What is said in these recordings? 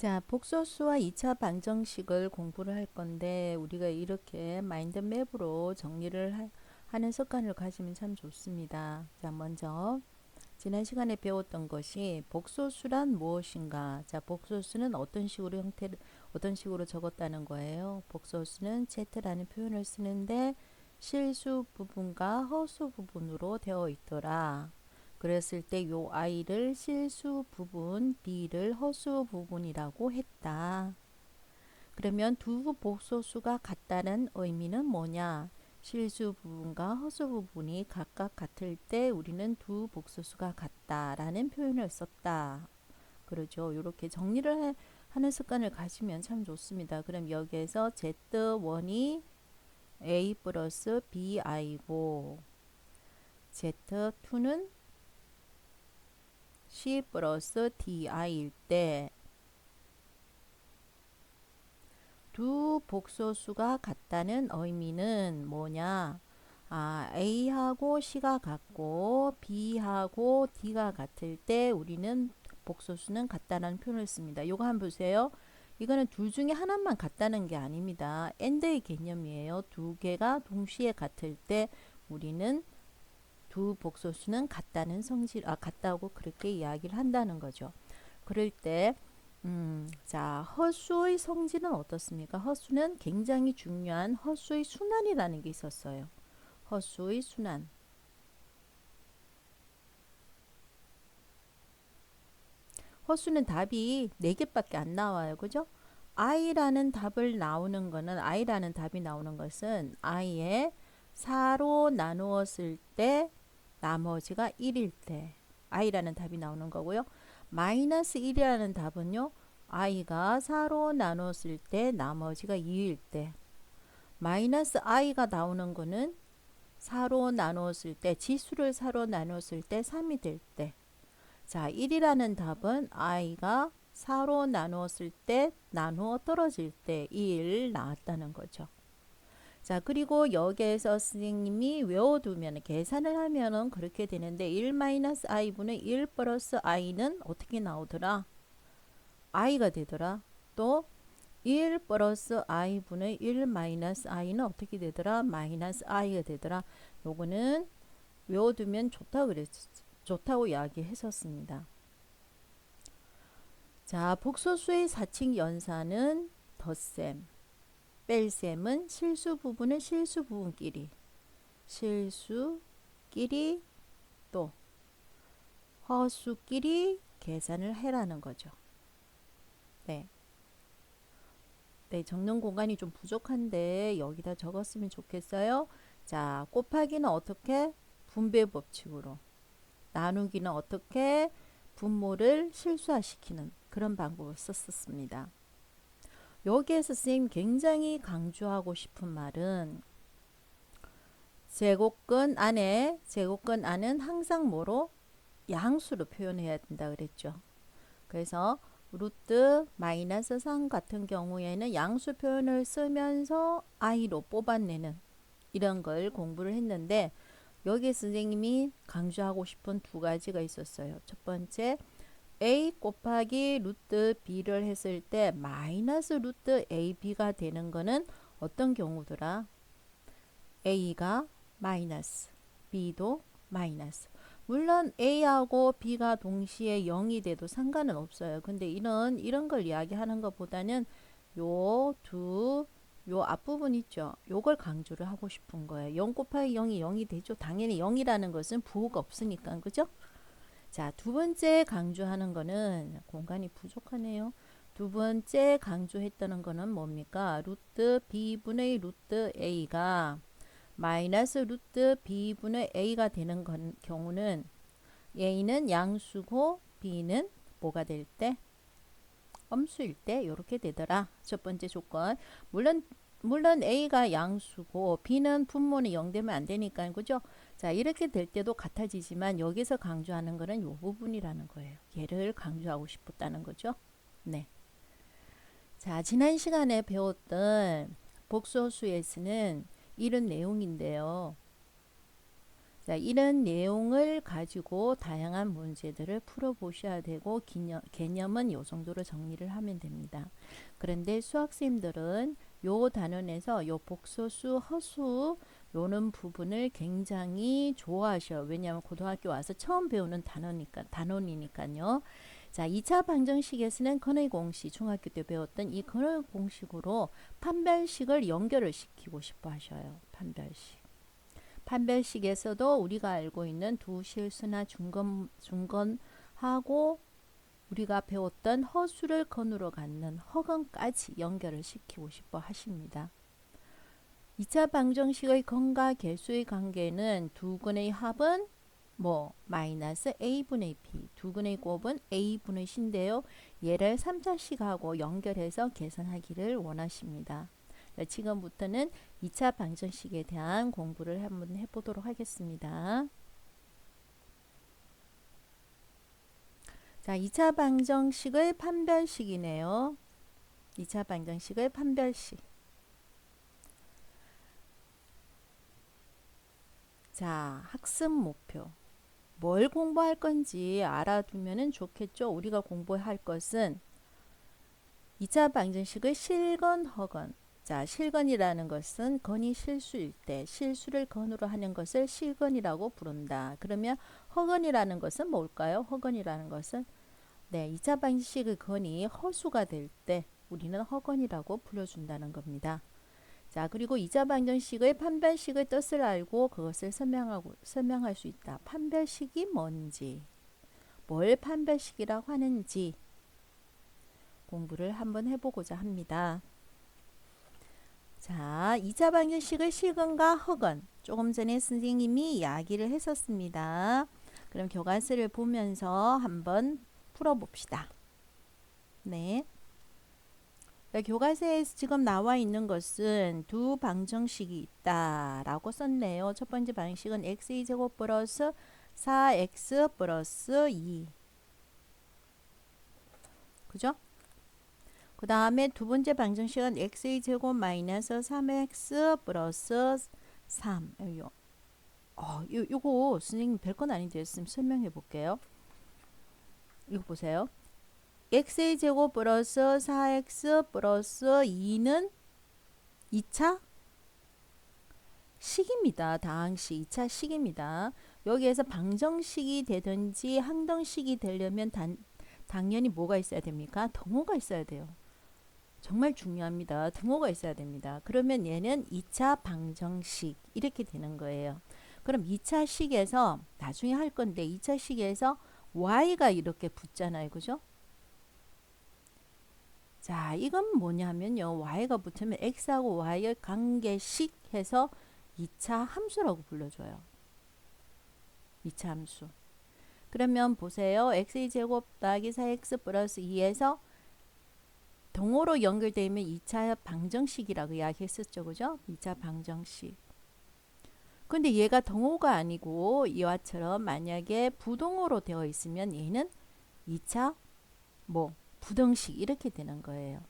자, 복소수와 2차 방정식을 공부를 할 건데 우리가 이렇게 마인드맵으로 정리를 하는 습관을 가지면 참 좋습니다. 자, 먼저 지난 시간에 배웠던 것이 복소수란 무엇인가? 자, 복소수는 어떤 식으로 적었다는 거예요. 복소수는 z라는 표현을 쓰는데 실수 부분과 허수 부분으로 되어 있더라. 그랬을 때 요 i를 실수 부분, b를 허수 부분이라고 했다. 그러면 두 복소수가 같다는 의미는 뭐냐? 실수 부분과 허수 부분이 각각 같을 때 우리는 두 복소수가 같다라는 표현을 썼다. 그러죠. 이렇게 정리를 하는 습관을 가지면 참 좋습니다. 그럼 여기에서 Z1이 A 플러스 BI고 Z2는 C 플러스 DI일 때 두 복소수가 같다는 의미는 뭐냐? A하고 C가 같고 B하고 D가 같을 때 우리는 복소수는 같다는 표현을 씁니다. 요거 한번 보세요. 이거는 둘 중에 하나만 같다는 게 아닙니다. AND의 개념이에요. 두 개가 동시에 같을 때 우리는 두 복소수는 같다고 그렇게 이야기를 한다는 거죠. 그럴 때 자, 허수의 성질은 어떻습니까? 허수는 굉장히 중요한 허수의 순환이라는 게 있었어요. 허수의 순환. 허수는 답이 4개밖에 안 나와요. 그죠? i라는 답이 나오는 것은 i의 4로 나누었을 때 나머지가 1일 때 i라는 답이 나오는 거고요. 마이너스 1이라는 답은요. i가 4로 나눴을 때 나머지가 2일 때 마이너스 i가 나오는 거는 4로 나눴을 때 지수를 4로 나눴을 때 3이 될 때 자, 1이라는 답은 i가 4로 나누었을 때 나누어 떨어질 때 1 나왔다는 거죠. 자, 그리고 여기에서 선생님이 외워두면 계산을 하면은 그렇게 되는데 1-i분의 1 플러스 i는 어떻게 나오더라? i가 되더라. 또 1 플러스 i분의 1 마이너스 i는 어떻게 되더라? 마이너스 i가 되더라. 요거는 외워두면 좋다고 이야기했었습니다. 자, 복소수의 4칙 연산은 덧셈, 뺄셈은 실수 부분은 실수 부분끼리, 실수끼리 또 허수끼리 계산을 해라는 거죠. 네. 네, 적는 공간이 좀 부족한데 여기다 적었으면 좋겠어요. 자, 곱하기는 어떻게? 분배 법칙으로. 나누기는 어떻게? 분모를 실수화시키는 그런 방법을 썼었습니다. 여기에서 선생님 굉장히 강조하고 싶은 말은 제곱근 안은 항상 뭐로? 양수로 표현해야 된다 그랬죠. 그래서 루트 마이너스 3 같은 경우에는 양수 표현을 쓰면서 i로 뽑아내는 이런 걸 공부를 했는데 여기 선생님이 강조하고 싶은 두 가지가 있었어요. 첫 번째 a 곱하기 루트 b를 했을 때 마이너스 루트 ab가 되는 거는 어떤 경우더라? a가 마이너스 b도 마이너스 물론 A하고 B가 동시에 0이 돼도 상관은 없어요. 근데 이런 걸 이야기하는 것보다는 요 앞부분 있죠. 요걸 강조를 하고 싶은 거예요. 0 곱하기 0이 0이 되죠. 당연히 0이라는 것은 부호가 없으니까. 그죠? 자, 두 번째 강조하는 거는 공간이 부족하네요. 두 번째 강조했다는 거는 뭡니까? 루트 B분의 루트 A가 마이너스 루트 B분의 A가 되는 경우는 A는 양수고 B는 뭐가 될 때? 엄수일 때 이렇게 되더라. 첫 번째 조건. 물론 A가 양수고 B는 분모는 0 되면 안 되니까 그죠? 자, 이렇게 될 때도 같아지지만 여기서 강조하는 거는 이 부분이라는 거예요. 얘를 강조하고 싶었다는 거죠. 네. 자, 지난 시간에 배웠던 복소수에서는 이런 내용인데요. 자, 이런 내용을 가지고 다양한 문제들을 풀어보셔야 되고 개념은 요 정도로 정리를 하면 됩니다. 그런데 수학생들은 요 단원에서 요 복소수, 허수 요는 부분을 굉장히 좋아하셔요. 왜냐하면 고등학교 와서 처음 배우는 단원이니까요. 자, 2차 방정식에서는 근의 공식, 중학교 때 배웠던 이 근의 공식으로 판별식을 연결을 시키고 싶어 하셔요. 판별식. 판별식에서도 우리가 알고 있는 두 실수나 중건하고 우리가 배웠던 허수를 근으로 갖는 허근까지 연결을 시키고 싶어 하십니다. 2차 방정식의 근과 개수의 관계는 두 근의 합은 마이너스 a분의 b, 두 근의 곱은 a분의 c인데요. 얘를 3차식하고 연결해서 계산하기를 원하십니다. 지금부터는 2차 방정식에 대한 공부를 한번 해보도록 하겠습니다. 자, 2차 방정식의 판별식이네요. 2차 방정식의 판별식. 자, 학습 목표. 뭘 공부할 건지 알아두면 좋겠죠. 우리가 공부할 것은 2차 방정식의 실근, 허근. 자, 실근이라는 것은 근이 실수일 때 실수를 근으로 하는 것을 실근이라고 부른다. 그러면 허근이라는 것은 뭘까요? 허근이라는 것은 2차 방정식의 근이 허수가 될 때 우리는 허근이라고 불러준다는 겁니다. 자, 그리고 2차 방정식의 판별식의 뜻을 알고 그것을 설명할 수 있다. 판별식이 뭔지, 뭘 판별식이라고 하는지 공부를 한번 해보고자 합니다. 자, 2차 방정식의 실근과 허근. 조금 전에 선생님이 이야기를 했었습니다. 그럼 교과서를 보면서 한번 풀어봅시다. 네. 교과서에 지금 나와 있는 것은 두 방정식이 있다라고 썼네요. 첫 번째 방식은 x제곱 플러스 4x 플러스 2. 그죠? 그 다음에 두 번째 방정식은 x제곱 마이너스 3x 플러스 3. 요거 선생님 별건 아닌데 있으면 설명해 볼게요. 이거 보세요. x제곱 플러스 4x 플러스 2는 2차 식입니다. 다항식 2차 식입니다. 여기에서 방정식이 되든지 항등식이 되려면 당연히 뭐가 있어야 됩니까? 등호가 있어야 돼요. 정말 중요합니다. 등호가 있어야 됩니다. 그러면 얘는 2차 방정식 이렇게 되는 거예요. 그럼 2차 식에서 나중에 할 건데 2차 식에서 y가 이렇게 붙잖아요. 그죠? 자, 이건 뭐냐면요. y가 붙으면 x하고 y의 관계식 해서 2차 함수라고 불러줘요. 2차 함수. 그러면 보세요. x제곱 더하기 4x 플러스 2에서 등호로 연결되면 2차 방정식이라고 이야기했었죠. 그죠? 2차 방정식. 근데 얘가 등호가 아니고 이와처럼 만약에 부등호로 되어 있으면 얘는 2차 부등식 이렇게 되는 거예요.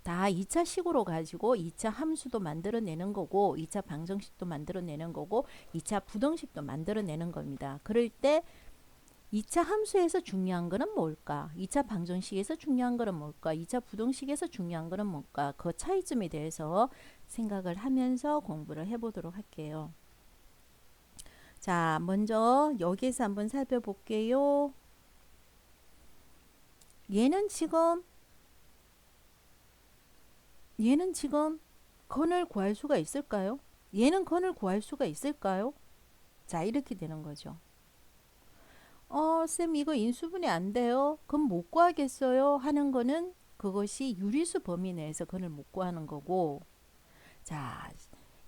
다 2차 식으로 가지고 2차 함수도 만들어내는 거고 2차 방정식도 만들어내는 거고 2차 부등식도 만들어내는 겁니다. 그럴 때 2차 함수에서 중요한 거는 뭘까? 2차 방정식에서 중요한 거는 뭘까? 2차 부등식에서 중요한 거는 뭘까? 그 차이점에 대해서 생각을 하면서 공부를 해보도록 할게요. 자, 먼저 여기에서 한번 살펴볼게요. 얘는 지금 근을 구할 수가 있을까요? 얘는 근을 구할 수가 있을까요? 자, 이렇게 되는 거죠. 쌤 이거 인수분해 안 돼요. 그럼 못 구하겠어요 하는 거는 그것이 유리수 범위 내에서 근을 못 구하는 거고, 자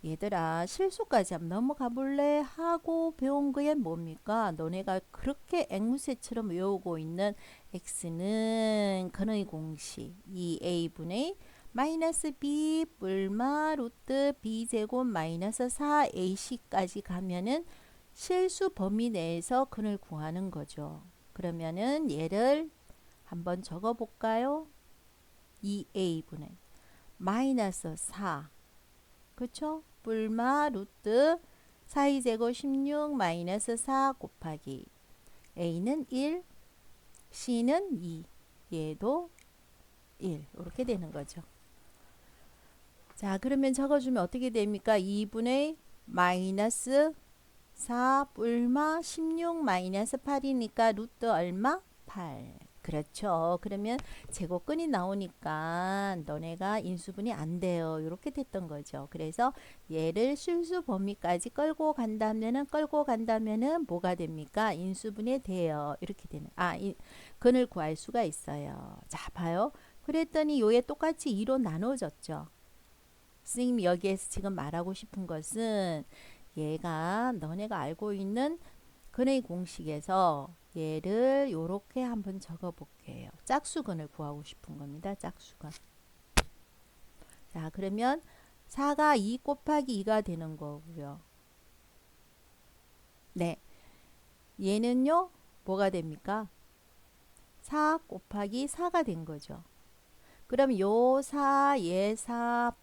얘들아 실수까지 한번 넘어가 볼래 하고 배운 거에 뭡니까? 너네가 그렇게 앵무새처럼 외우고 있는 x는 근의 공식 2a분의 마이너스 b 뿔마 루트 b제곱 마이너스 4ac까지 가면은 실수 범위 내에서 근을 구하는 거죠. 그러면은 얘를 한번 적어 볼까요? 2a분의 마이너스 4 그쵸? 뿔마 루트 4의 제곱 16 마이너스 4 곱하기 A는 1, C는 2, 얘도 1 이렇게 되는 거죠. 자, 그러면 적어주면 어떻게 됩니까? 2분의 마이너스 4 뿔마 16 마이너스 8이니까 루트 얼마? 8. 그렇죠. 그러면 제곱근이 나오니까 너네가 인수분이 안 돼요. 이렇게 됐던 거죠. 그래서 얘를 실수 범위까지 끌고 간다면은 뭐가 됩니까? 인수분이 돼요. 이렇게 되는. 근을 구할 수가 있어요. 자, 봐요. 그랬더니 요에 똑같이 2로 나눠졌죠. 선생님이 여기에서 지금 말하고 싶은 것은 얘가 너네가 알고 있는 근의 공식에서 얘를 요렇게 한번 적어 볼게요. 짝수근을 구하고 싶은 겁니다. 짝수근. 자, 그러면 4가 2 곱하기 2가 되는 거고요. 네. 얘는요, 뭐가 됩니까? 4 곱하기 4가 된 거죠. 그럼 요 4, 얘 4,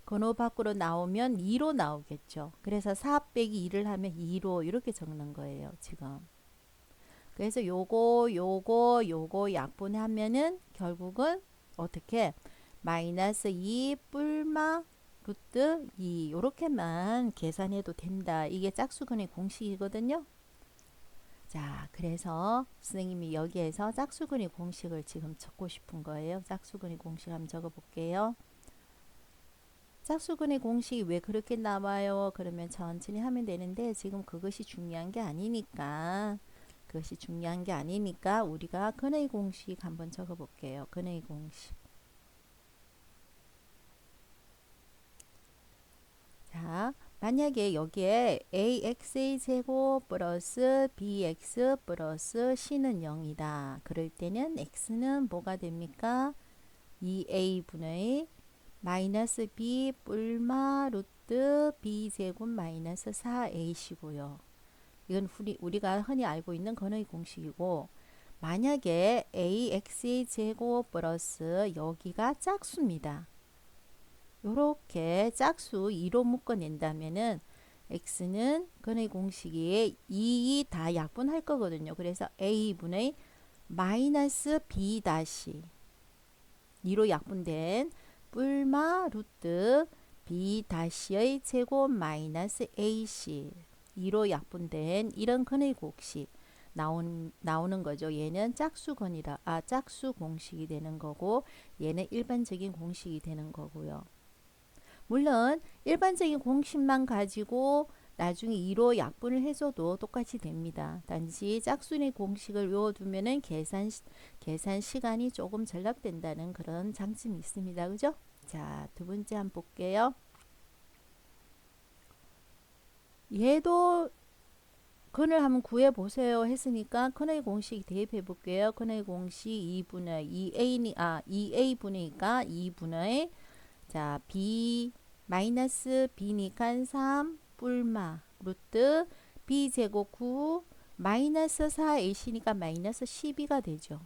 근호 밖으로 나오면 2로 나오겠죠. 그래서 4 빼기 2를 하면 2로 이렇게 적는 거예요. 지금. 그래서 요거 약분하면은 결국은 어떻게 마이너스 2 뿔마 루트 2 이렇게만 계산해도 된다. 이게 짝수근의 공식이거든요. 자, 그래서 선생님이 여기에서 짝수근의 공식을 지금 적고 싶은 거예요. 짝수근의 공식 한번 적어 볼게요. 짝수근의 공식이 왜 그렇게 나와요? 그러면 천천히 하면 되는데 지금 그것이 중요한 게 아니니까 우리가 근의 공식 한번 적어 볼게요. 근의 공식. 자, 만약에 여기에 ax의 제곱 플러스 bx 플러스 c는 0이다. 그럴 때는 x는 뭐가 됩니까? 2a분의 마이너스 b 뿔마 루트 b 제곱 마이너스 4ac고요. 이건 우리가 흔히 알고 있는 근의 공식이고, 만약에 ax의 제곱 플러스 여기가 짝수입니다. 요렇게 짝수 2로 묶어낸다면은 x는 근의 공식이 2 다 약분할 거거든요. 그래서 a분의 마이너스 b 다시 2로 약분된 뿔마 루트 b 다시의 제곱 마이너스 ac 2로 약분된 이런 근의 공식 나오는 거죠. 얘는 짝수 공식이 되는 거고, 얘는 일반적인 공식이 되는 거고요. 물론 일반적인 공식만 가지고 나중에 2로 약분을 해줘도 똑같이 됩니다. 단지 짝수의 공식을 외워두면은 계산 시간이 조금 절약된다는 그런 장점이 있습니다. 그죠? 자, 두 번째 한번 볼게요. 얘도 근을 한번 구해보세요 했으니까 근의 공식 대입해 볼게요. 근의 공식 2분의 2a분이니까 2분의 자 b 마이너스 b니까 3 뿔마 루트 b제곱 9 마이너스 4ac니까 마이너스 12가 되죠.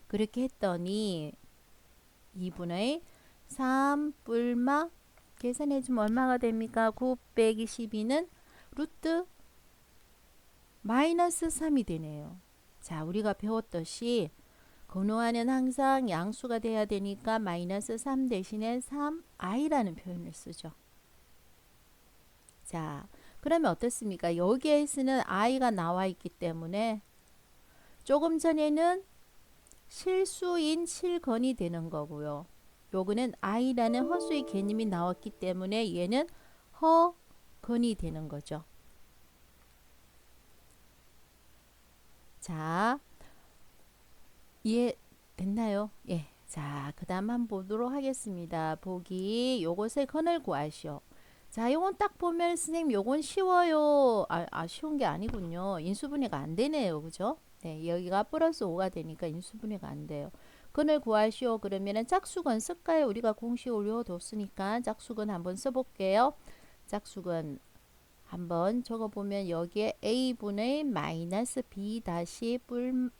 그렇게 했더니 2분의 3 뿔마 계산해주면 얼마가 됩니까? 9 빼기 12는 루트 마이너스 3이 되네요. 자, 우리가 배웠듯이 근호하는 항상 양수가 돼야 되니까 마이너스 3 대신에 3i라는 표현을 쓰죠. 자, 그러면 어떻습니까? 여기에 쓰는 i가 나와 있기 때문에 조금 전에는 실수인 실근이 되는 거고요. 요거는 i라는 허수의 개념이 나왔기 때문에 얘는 허근이 되는 거죠. 자, 이해 됐나요? 예. 자, 그 다음 한번 보도록 하겠습니다. 보기 요것의 근을 구하시오. 자, 요건 딱 보면 선생님 요건 쉬워요. 쉬운 게 아니군요. 인수분해가 안 되네요. 그죠? 네, 여기가 플러스 5가 되니까 인수분해가 안 돼요. 근을 구하시오. 그러면은 짝수근 쓸까요? 우리가 공식을 외워뒀으니까 짝수근 한번 써볼게요. 짝수근 한번 적어보면 여기에 a분의 마이너스 b 다시 뿔마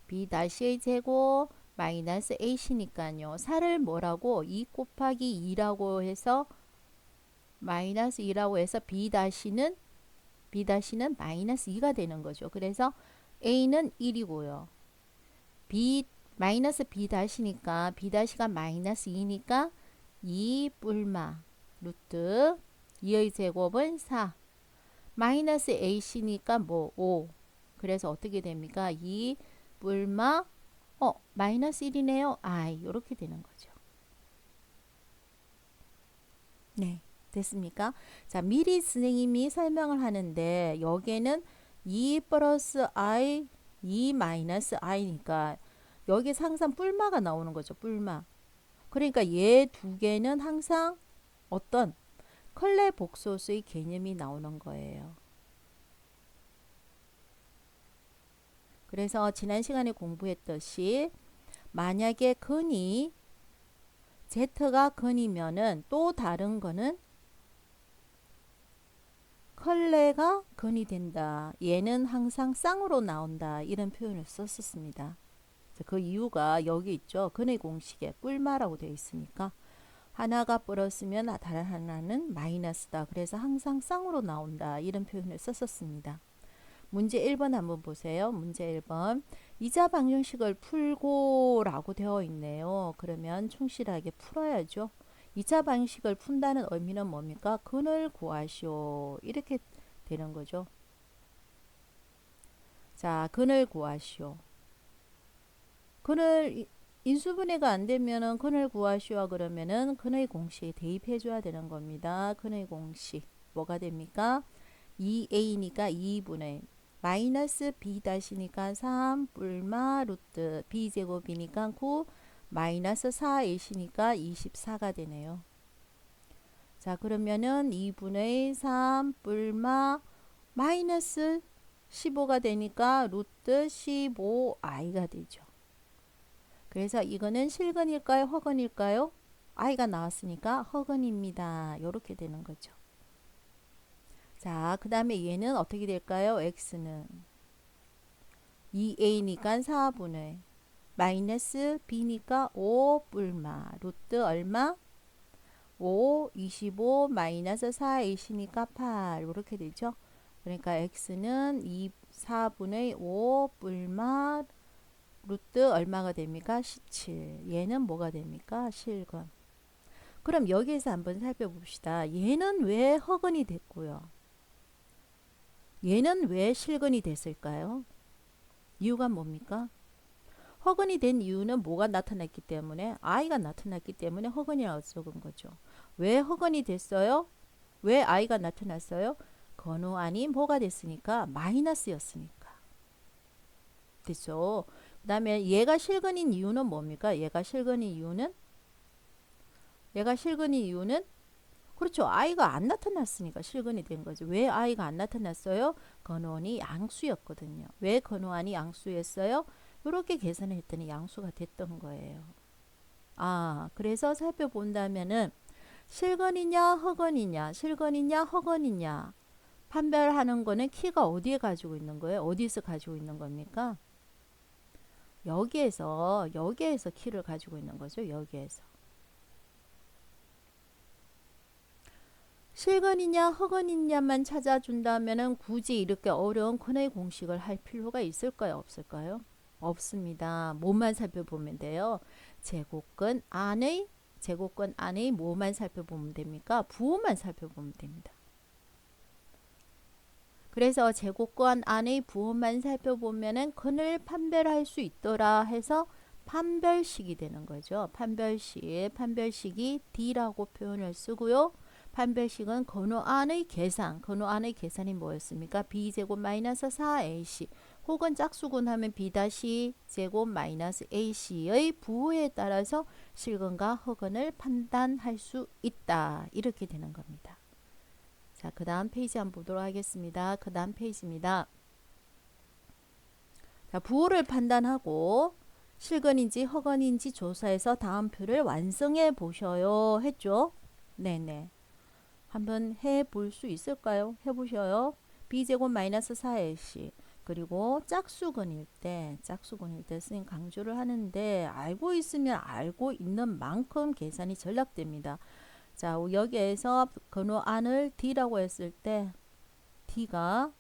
b 다시의 제곱 마이너스 ac니까요. 4를 뭐라고 2 곱하기 2라고 해서 마이너스 2라고 해서 B-는 마이너스 2가 되는 거죠. 그래서 A는 1이고요. 마이너스 B-니까 B-가 마이너스 2니까 2 뿔마 루트 2의 제곱은 4 마이너스 AC니까 뭐 5 그래서 어떻게 됩니까? 2 뿔마 마이너스 1이네요. 이렇게 되는 거죠. 네, 됐습니까? 자, 미리 선생님이 설명을 하는데 여기에는 2 플러스 I, 2 마이너스 I니까 여기 항상 뿔마가 나오는 거죠. 뿔마. 그러니까 얘 두 개는 항상 어떤 컬레 복소수의 개념이 나오는 거예요. 그래서 지난 시간에 공부했듯이 만약에 근이 Z가 근이면은 또 다른 거는 컬레가 근이 된다. 얘는 항상 쌍으로 나온다. 이런 표현을 썼었습니다. 그 이유가 여기 있죠. 근의 공식에 뿔마라고 되어 있으니까 하나가 플러스면 다른 하나는 마이너스다. 그래서 항상 쌍으로 나온다. 이런 표현을 썼었습니다. 문제 1번 한번 보세요. 문제 1번 이자 방정식을 풀고 라고 되어 있네요. 그러면 충실하게 풀어야죠. 이자 방식을 푼다는 의미는 뭡니까? 근을 구하시오. 이렇게 되는 거죠. 자, 근을 구하시오. 근을 인수분해가 안 되면은 근을 구하시오 그러면은 근의 공식 대입해 줘야 되는 겁니다. 근의 공식 뭐가 됩니까? 2a니까 2분의 마이너스 b-니까 3 뿔마 루트 b제곱이니까 9 마이너스 4ac니까 24가 되네요. 자, 그러면은 2분의 3 뿔마 마이너스 15가 되니까 루트 15i가 되죠. 그래서 이거는 실근일까요? 허근일까요? i가 나왔으니까 허근입니다. 이렇게 되는 거죠. 자, 그 다음에 얘는 어떻게 될까요? x는 2a니까 4분의 마이너스 b니까 5 뿔마 루트 얼마? 5, 25 마이너스 4ac니까 8 이렇게 되죠. 그러니까 x는 4분의 5 뿔마 루트 얼마가 됩니까? 17. 얘는 뭐가 됩니까? 실근. 그럼 여기에서 한번 살펴봅시다. 얘는 왜 허근이 됐고요. 얘는 왜 실근이 됐을까요? 이유가 뭡니까? 허근이 된 이유는 뭐가 나타났기 때문에 i가 나타났기 때문에 허근이라고 적은 거죠. 왜 허근이 됐어요? 왜 i가 나타났어요? 건호안이 뭐가 됐으니까 마이너스였으니까. 됐죠? 그 다음에 얘가 실근인 이유는 뭡니까? 얘가 실근인 이유는 그렇죠. i가 안 나타났으니까 실근이 된 거죠. 왜 i가 안 나타났어요? 건호안이 양수였거든요. 왜 건호안이 양수였어요? 이렇게 계산을 했더니 양수가 됐던 거예요. 그래서 살펴본다면은 실근이냐 허근이냐 실근이냐 허근이냐 판별하는 거는 키가 어디에 가지고 있는 거예요? 어디서 가지고 있는 겁니까? 여기에서 키를 가지고 있는 거죠. 여기에서. 실근이냐 허근이냐만 찾아준다면 굳이 이렇게 어려운 근의 공식을 할 필요가 있을까요? 없을까요? 없습니다. 뭐만 살펴보면 돼요. 제곱근 안의 뭐만 살펴보면 됩니까? 부호만 살펴보면 됩니다. 그래서 제곱근 안의 부호만 살펴보면은 근을 판별할 수 있더라 해서 판별식이 되는 거죠. 판별식이 D라고 표현을 쓰고요. 판별식은 근호 안의 계산이 뭐였습니까? B제곱 마이너스 4AC 혹은 짝수근 하면 B-제곱 마이너스 AC의 부호에 따라서 실근과 허근을 판단할 수 있다. 이렇게 되는 겁니다. 자, 그 다음 페이지 한번 보도록 하겠습니다. 그 다음 페이지입니다. 자, 부호를 판단하고 실근인지 허근인지 조사해서 다음 표를 완성해 보셔요 했죠. 네네. 한번 해볼 수 있을까요? 해보셔요. b제곱 마이너스 4ac 그리고 짝수근일 때 선생님 강조를 하는데 알고 있으면 알고 있는 만큼 계산이 전락됩니다. 자, 여기에서 근호 안을 D라고 했을 때 D가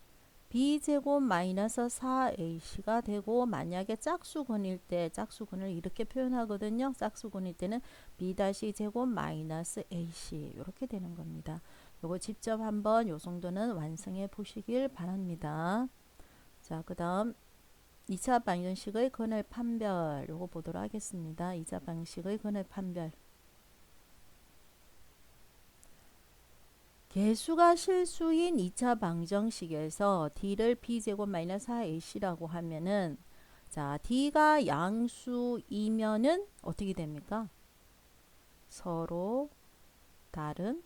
B제곱 마이너스 4AC가 되고, 만약에 짝수근일 때 짝수근을 이렇게 표현하거든요. 짝수근일 때는 B-제곱 마이너스 AC 이렇게 되는 겁니다. 요거 직접 한번 요 정도는 완성해 보시길 바랍니다. 자, 그 다음 2차 방정식의 근을 판별 요거 보도록 하겠습니다. 2차 방식의 근을 판별. 개수가 실수인 2차 방정식에서 D를 B제곱 마이너스 4AC라고 하면은, 자, D가 양수이면은 어떻게 됩니까? 서로 다른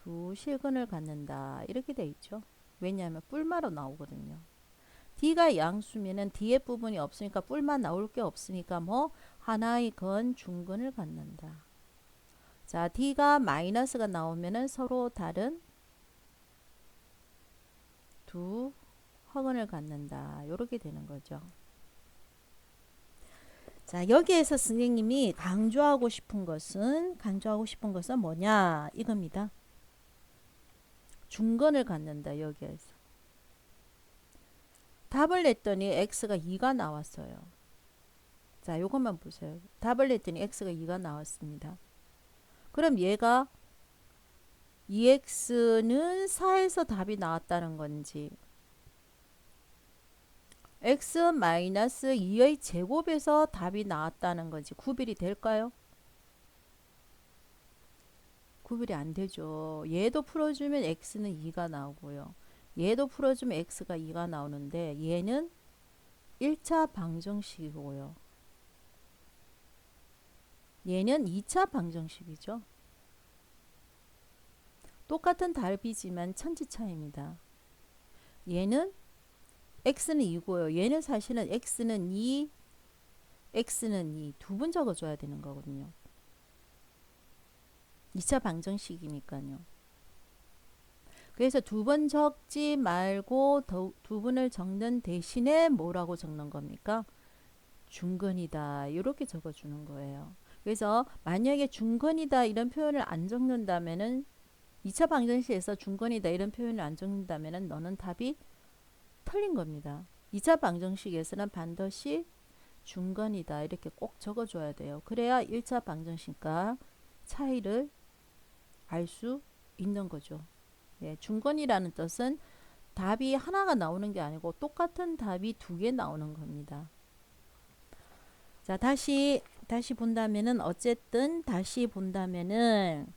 두 실근을 갖는다. 이렇게 돼 있죠. 왜냐하면 뿔마로 나오거든요. D가 양수면은 D의 부분이 없으니까 뿔만 나올 게 없으니까 뭐 하나의 근 중근을 갖는다. 자, D가 마이너스가 나오면은 서로 다른 두 허근을 갖는다. 이렇게 되는 거죠. 자, 여기에서 선생님이 강조하고 싶은 것은 뭐냐? 이겁니다. 중근을 갖는다. 여기에서. 답을 냈더니 x가 2가 나왔어요. 자, 요것만 보세요. 답을 냈더니 x가 2가 나왔습니다. 그럼 얘가 2x는 4에서 답이 나왔다는 건지, x-2의 제곱에서 답이 나왔다는 건지 구별이 될까요? 구별이 안 되죠. 얘도 풀어주면 x는 2가 나오고요. 얘도 풀어주면 x가 2가 나오는데 얘는 1차 방정식이고요. 얘는 2차 방정식이죠. 똑같은 답이지만 천지차이입니다. 얘는 x는 2고요. 얘는 사실은 x는 2, x는 2 두 번 적어줘야 되는 거거든요. 2차 방정식이니까요. 그래서 두 번 적지 말고 두 번을 적는 대신에 뭐라고 적는 겁니까? 중근이다. 이렇게 적어주는 거예요. 그래서 만약에 중근이다 이런 표현을 안 적는다면은 2차 방정식에서 중근이다 이런 표현을 안 적는다면은 너는 답이 틀린 겁니다. 2차 방정식에서는 반드시 중근이다 이렇게 꼭 적어줘야 돼요. 그래야 1차 방정식과 차이를 알 수 있는 거죠. 네, 중근이라는 뜻은 답이 하나가 나오는 게 아니고 똑같은 답이 두 개 나오는 겁니다. 자, 다시 본다면은 어쨌든 다시 본다면은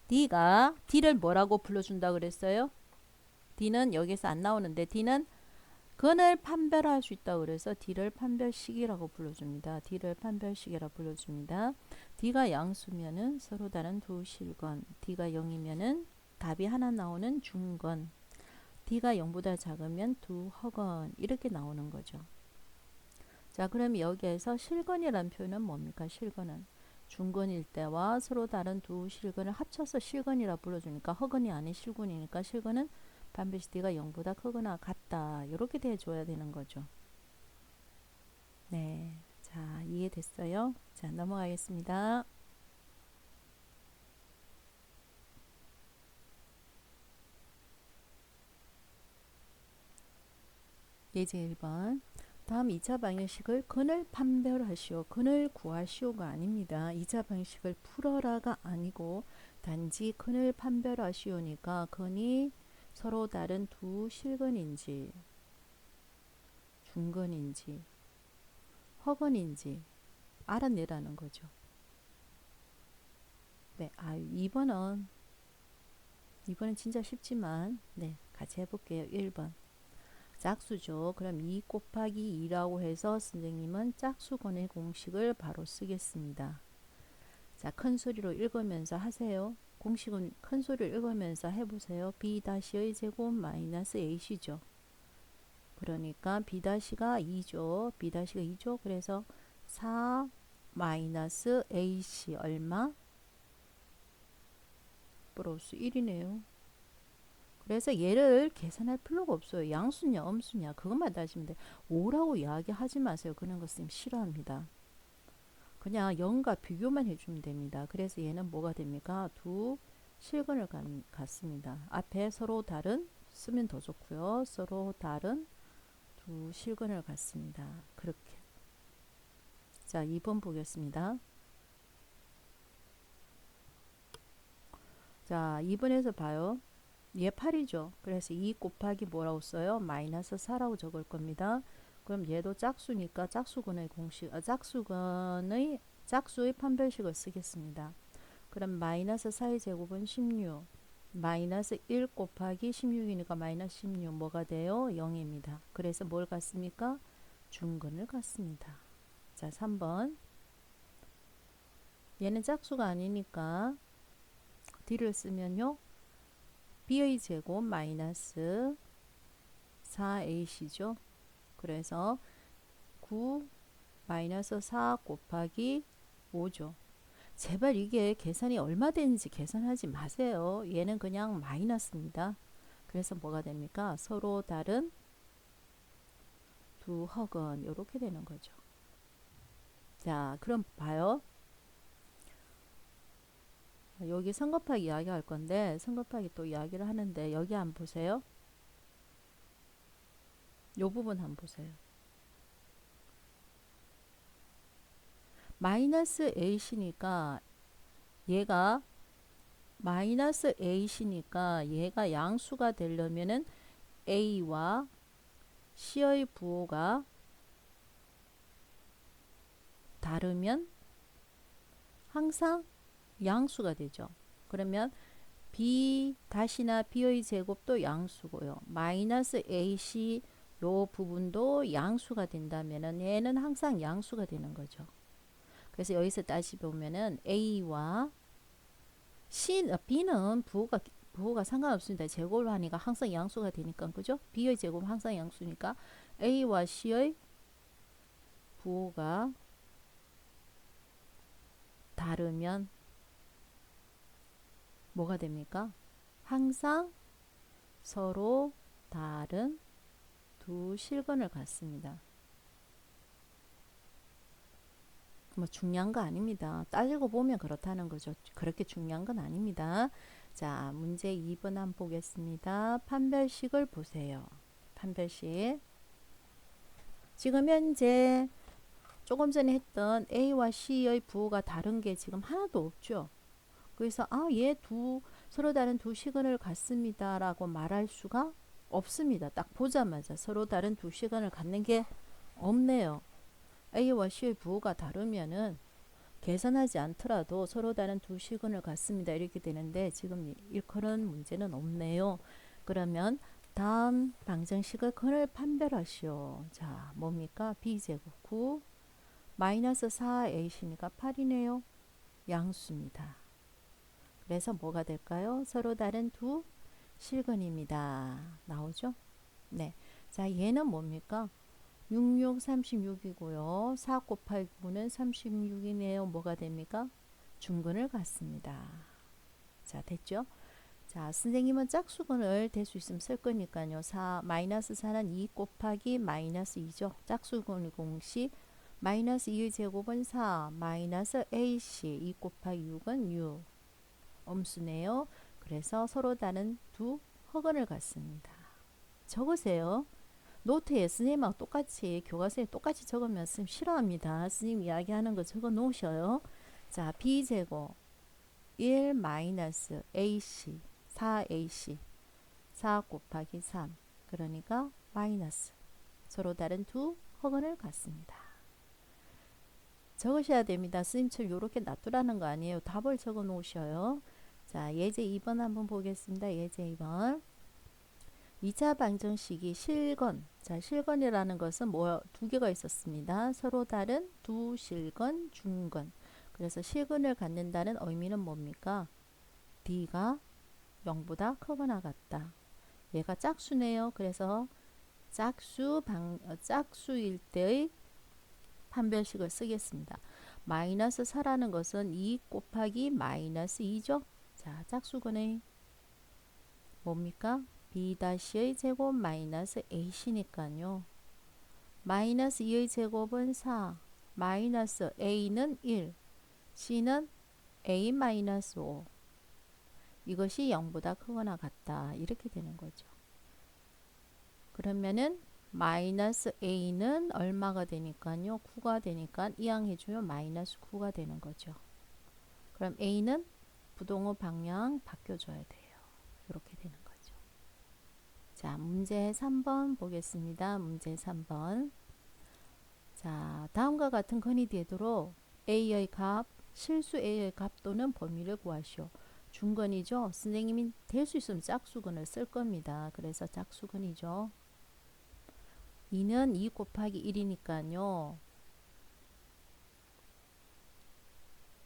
D를 뭐라고 불러준다 그랬어요? D는 여기서 안 나오는데 D는 근을 판별할 수 있다 그래서 D를 판별식이라고 불러줍니다. D를 판별식이라고 불러줍니다. D가 양수면은 서로 다른 두 실근, D가 0이면은 답이 하나 나오는 중근, D가 0보다 작으면 두 허근 이렇게 나오는 거죠. 자, 그럼 여기에서 실근이라는 표현은 뭡니까? 실근은 중근일 때와 서로 다른 두 실근을 합쳐서 실근이라 불러주니까 허근이 아닌 실근이니까 실근은 반드시 D가 0보다 크거나 같다. 이렇게 돼줘야 되는 거죠. 네, 자, 이해됐어요? 자, 넘어가겠습니다. 예제 1번. 다음 2차 방정식을 근을 판별하시오. 근을 구하시오가 아닙니다. 2차 방정식을 풀어라가 아니고 단지 근을 판별하시오니까 근이 서로 다른 두 실근인지 중근인지 허근인지 알아내라는 거죠. 네, 2번은 진짜 쉽지만 네, 같이 해볼게요. 1번. 짝수죠. 그럼 2 곱하기 2라고 해서 선생님은 짝수근의 공식을 바로 쓰겠습니다. 자, 큰 소리로 읽으면서 하세요. 공식은 큰 소리로 읽으면서 해보세요. B-의 제곱 마이너스 AC죠. 그러니까 B-가 2죠. B-가 2죠. 그래서 4 마이너스 AC 얼마? 플러스 1이네요. 그래서 얘를 계산할 필요가 없어요. 양수냐 음수냐 그것만 따지면 돼. 5라고 이야기하지 마세요. 그런 거 쌤 싫어합니다. 그냥 0과 비교만 해주면 됩니다. 그래서 얘는 뭐가 됩니까? 두 실근을 갖습니다. 앞에 서로 다른 쓰면 더 좋고요. 서로 다른 두 실근을 갖습니다. 그렇게. 자, 2번 보겠습니다. 자, 2번에서 봐요. 얘 8이죠. 그래서 2 곱하기 뭐라고 써요? 마이너스 4라고 적을 겁니다. 그럼 얘도 짝수니까 짝수근의 공식, 짝수의 판별식을 쓰겠습니다. 그럼 마이너스 4의 제곱은 16. 마이너스 1 곱하기 16이니까 마이너스 16 뭐가 돼요? 0입니다. 그래서 뭘 갖습니까? 중근을 갖습니다. 자, 3번. 얘는 짝수가 아니니까 D를 쓰면요. B의 제곱 마이너스 4AC죠. 그래서 9 마이너스 4 곱하기 5죠. 제발 이게 계산이 얼마 되는지 계산하지 마세요. 얘는 그냥 마이너스입니다. 그래서 뭐가 됩니까? 서로 다른 두 허근 이렇게 되는 거죠. 자, 그럼 봐요. 여기 성급하게 이야기할 건데 성급하게 또 이야기를 하는데 여기 한번 보세요. 요 부분 한번 보세요. 마이너스 A시니까 얘가 마이너스 A시니까 얘가 양수가 되려면은 A와 C의 부호가 다르면 항상 양수가 되죠. 그러면 B 다시나 B의 제곱도 양수고요. 마이너스 AC 요 부분도 양수가 된다면은 얘는 항상 양수가 되는 거죠. 그래서 여기서 다시 보면은 A와 B는 부호가 상관없습니다. 제곱을 하니까 항상 양수가 되니까 그죠? B의 제곱은 항상 양수니까 A와 C의 부호가 다르면 뭐가 됩니까? 항상 서로 다른 두 실근을 갖습니다. 뭐 중요한 거 아닙니다. 따지고 보면 그렇다는 거죠. 그렇게 중요한 건 아닙니다. 자, 문제 2번 한번 보겠습니다. 판별식을 보세요. 판별식. 지금 현재 조금 전에 했던 A와 C의 부호가 다른 게 지금 하나도 없죠. 그래서 얘 서로 다른 두 시간을 갖습니다 라고 말할 수가 없습니다. 딱 보자마자 서로 다른 두 시간을 갖는 게 없네요. A와 C의 부호가 다르면은 계산하지 않더라도 서로 다른 두 시간을 갖습니다 이렇게 되는데 지금 그런 문제는 없네요. 그러면 다음 방정식을 근을 판별하시오. 자, 뭡니까? B제곱 9 마이너스 4A시니까 8이네요. 양수입니다. 그래서 뭐가 될까요? 서로 다른 두 실근입니다. 나오죠? 네. 자, 얘는 뭡니까? 66, 36이고요. 4 곱하기 9는 36이네요. 뭐가 됩니까? 중근을 갖습니다. 자, 됐죠? 자, 선생님은 짝수근을 될 수 있으면 쓸 거니까요. 마이너스 4는 2 곱하기 마이너스 2죠. 짝수근 공식 마이너스 2의 제곱은 4, 마이너스 AC 2 곱하기 6은 6. 엄수네요. 그래서 서로 다른 두 허근을 갖습니다. 적으세요. 노트에 스님하고 똑같이 교과서에 똑같이 적으면 스님 싫어합니다. 스님 이야기하는 거 적어 놓으셔요. 자, B제곱 1 마이너스 AC 4AC 4 곱하기 3 그러니까 마이너스 서로 다른 두 허근을 갖습니다. 적으셔야 됩니다. 스님처럼 이렇게 놔두라는 거 아니에요. 답을 적어 놓으셔요. 자, 예제 2번 한번 보겠습니다. 예제 2번. 2차 방정식이 실건. 자, 실건이라는 것은 두 개가 있었습니다. 서로 다른 두 실건, 중건. 그래서 실근을 갖는다는 의미는 뭡니까? D가 0보다 크거나 같다. 얘가 짝수네요. 그래서 짝수일 때의 판별식을 쓰겠습니다. 마이너스 4라는 것은 2 곱하기 마이너스 2죠. 자, 짝수근의 뭡니까? B-의 제곱 마이너스 A시니까요. 마이너스 2의 제곱은 4, 마이너스 a는 1, c는 a 마이너스 5. 이것이 0보다 크거나 같다. 이렇게 되는 거죠. 그러면은 마이너스 a는 얼마가 되니까요? 9가 되니까 이항해주면 마이너스 9가 되는 거죠. 그럼 a는 부동호 방향 바뀌어줘야 돼요. 이렇게 되는 거죠. 자, 문제 3번 보겠습니다. 문제 3번. 자, 다음과 같은 건이 되도록 a의 값, 실수 a의 값 또는 범위를 구하시오. 중건이죠. 선생님이 될 수 있으면 짝수근을 쓸 겁니다. 그래서 짝수근이죠. 2는 2 곱하기 1이니까요.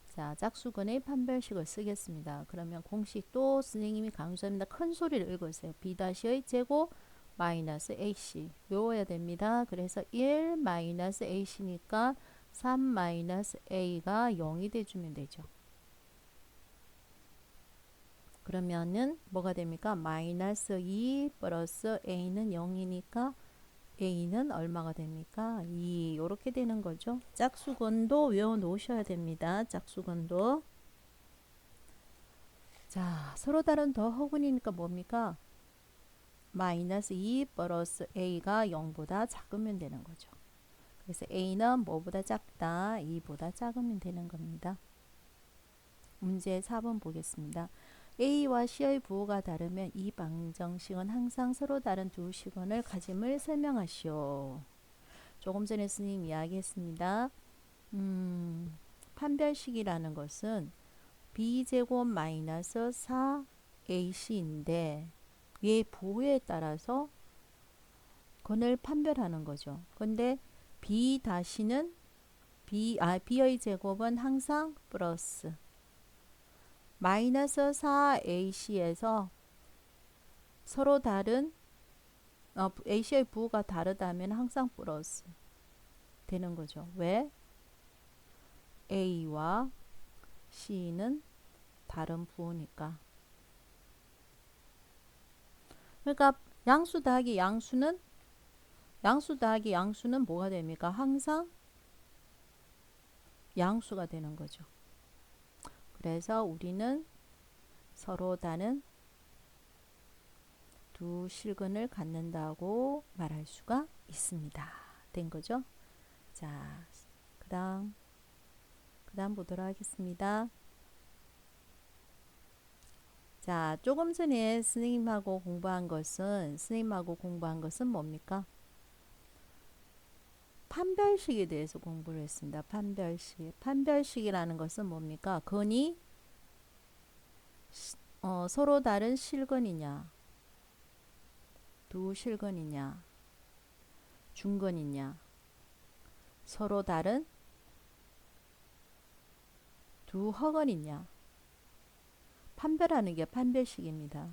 자, 짝수근의 판별식을 쓰겠습니다. 그러면 공식도 선생님이 강조합니다. 큰 소리를 읽으세요. b-의 제곱 마이너스 ac 외워야 됩니다. 그래서 1 마이너스 ac니까 3 마이너스 a가 0이 돼주면 되죠. 그러면은 뭐가 됩니까? 마이너스 2 플러스 a는 0이니까 a는 얼마가 됩니까? 2 이렇게 되는 거죠. 짝수근도 외워 놓으셔야 됩니다. 짝수근도. 자, 서로 다른 더하군이니까 뭡니까? 마이너스 2 플러스 a가 0보다 작으면 되는 거죠. 그래서 a는 뭐보다 작다? 2보다 작으면 되는 겁니다. 문제 4번 보겠습니다. A와 C의 부호가 다르면 이 방정식은 항상 서로 다른 두 식원을 가짐을 설명하시오. 조금 전에 스님 이야기했습니다. 판별식이라는 것은 B제곱 마이너스 4AC인데 얘 부호에 따라서 건을 판별하는 거죠. 근데 B 다시는 B의 제곱은 항상 플러스 마이너스 4AC에서 서로 다른 AC의 부호가 다르다면 항상 플러스 되는 거죠. 왜? A와 C는 다른 부호니까. 그러니까 양수 더하기 양수는 뭐가 됩니까? 항상 양수가 되는 거죠. 그래서 우리는 서로 다른 두 실근을 갖는다고 말할 수가 있습니다. 된 거죠? 자, 그다음 보도록 하겠습니다. 자, 조금 전에 스님하고 공부한 것은 뭡니까? 판별식에 대해서 공부를 했습니다. 판별식이라는 것은 뭡니까? 건이 서로 다른 실근이냐, 두 실근이냐, 중근이냐, 서로 다른 두 허건이냐. 판별하는 게 판별식입니다.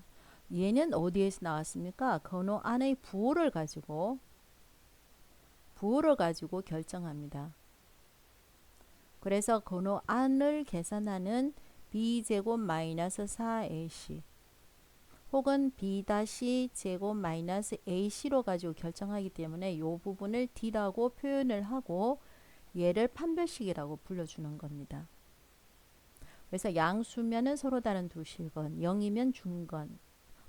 얘는 어디에서 나왔습니까? 건호 안의 부호를 가지고 결정합니다. 그래서 건호 안을 계산하는 b제곱 마이너스 4ac 혹은 b-제곱 마이너스 ac로 가지고 결정하기 때문에 이 부분을 d라고 표현을 하고 얘를 판별식이라고 불러주는 겁니다. 그래서 양수면은 서로 다른 두 실건, 0이면 중건,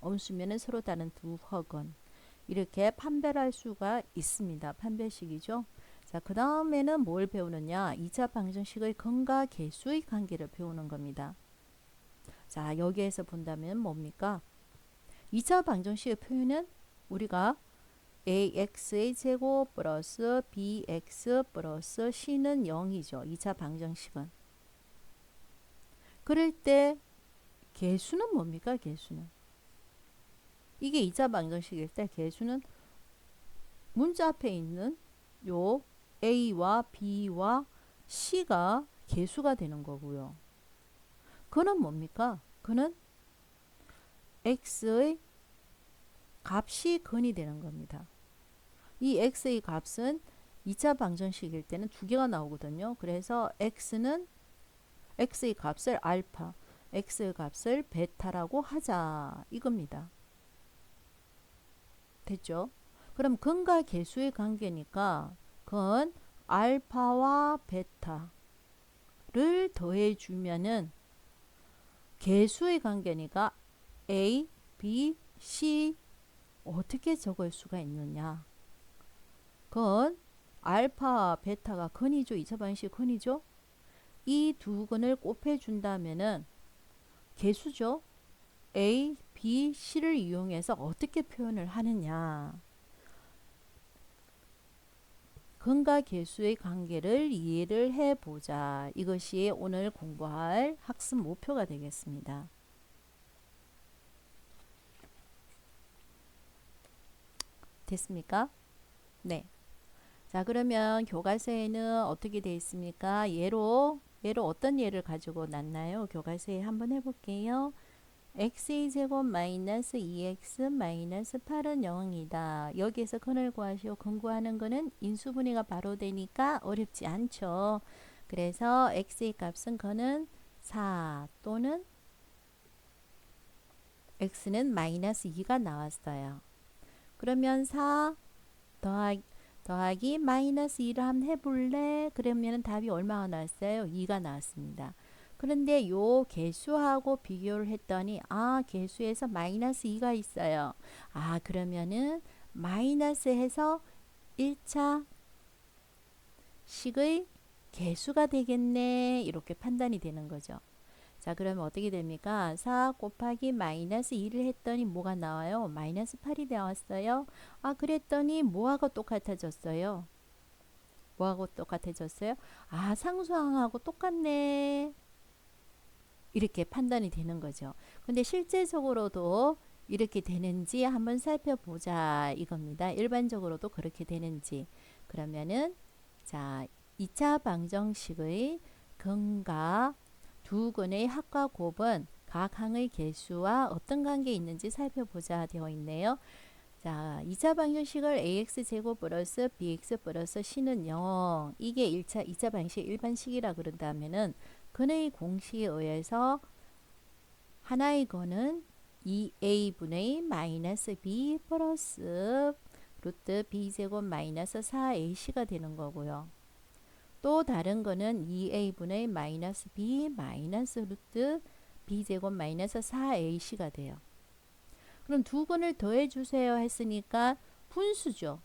음수면은 서로 다른 두 허건 이렇게 판별할 수가 있습니다. 판별식이죠. 자, 그 다음에는 뭘 배우느냐? 2차 방정식의 근과 계수의 관계를 배우는 겁니다. 자, 여기에서 본다면 뭡니까? 2차 방정식의 표현은 우리가 ax의 제곱 플러스 bx 플러스 c는 0이죠. 2차 방정식은. 그럴 때 계수는 뭡니까? 계수는. 이게 2차 방정식일 때 계수는 문자 앞에 있는 요 a와 b와 c가 계수가 되는 거고요. 그는 뭡니까? 그는 x의 값이 근이 되는 겁니다. 이 x의 값은 2차 방정식일 때는 두 개가 나오거든요. 그래서 x의 값을 알파, x의 값을 베타라고 하자 이겁니다. 됐죠? 그럼 근과 계수의 관계니까 근 알파와 베타를 더해 주면은 개수의 관계니까 A, B, C 어떻게 적을 수가 있느냐? 그건 알파, 베타가 근이죠. 2차 방식 근이죠. 이 두 근을 곱해 준다면은 개수죠. A, B, C를 이용해서 어떻게 표현을 하느냐. 근과 개수의 관계를 이해를 해보자. 이것이 오늘 공부할 학습 목표가 되겠습니다. 됐습니까? 네. 자, 그러면 교과서에는 어떻게 되어 있습니까? 예로 어떤 예를 가지고 놨나요? 교과서에 한번 해볼게요. x의 제곱 마이너스 2x 마이너스 8은 0이다. 여기에서 근을 구하시오. 근 구하는 거는 인수분해가 바로 되니까 어렵지 않죠. 그래서 x의 값은 근은 4 또는 x는 마이너스 2가 나왔어요. 그러면 4 더하기 마이너스 2를 한번 해볼래? 그러면 답이 얼마가 나왔어요? 2가 나왔습니다. 그런데 요 개수하고 비교를 했더니 개수에서 마이너스 2가 있어요. 그러면은 마이너스 해서 1차 식의 개수가 되겠네. 이렇게 판단이 되는 거죠. 자, 그러면 어떻게 됩니까? 4 곱하기 마이너스 2를 했더니 뭐가 나와요? 마이너스 8이 나왔어요. 그랬더니 뭐하고 똑같아졌어요? 뭐하고 똑같아졌어요? 상수항하고 똑같네. 이렇게 판단이 되는 거죠. 근데 실제적으로도 이렇게 되는지 한번 살펴보자 이겁니다. 일반적으로도 그렇게 되는지. 그러면은 자, 2차 방정식의 근과 두 근의 합과 곱은 각 항의 개수와 어떤 관계에 있는지 살펴보자 되어 있네요. 자, 2차 방정식을 ax제곱 플러스 bx 플러스 c는 0. 이게 2차 방식 일반식이라 그런다면은 근의 공식에 의해서 하나의 근은 2a분의 마이너스 b 플러스 루트 b제곱 마이너스 4ac가 되는 거고요. 또 다른 거는 2a분의 마이너스 b 마이너스 루트 b제곱 마이너스 4ac가 돼요. 그럼 두 근을 더해 주세요 했으니까 분수죠.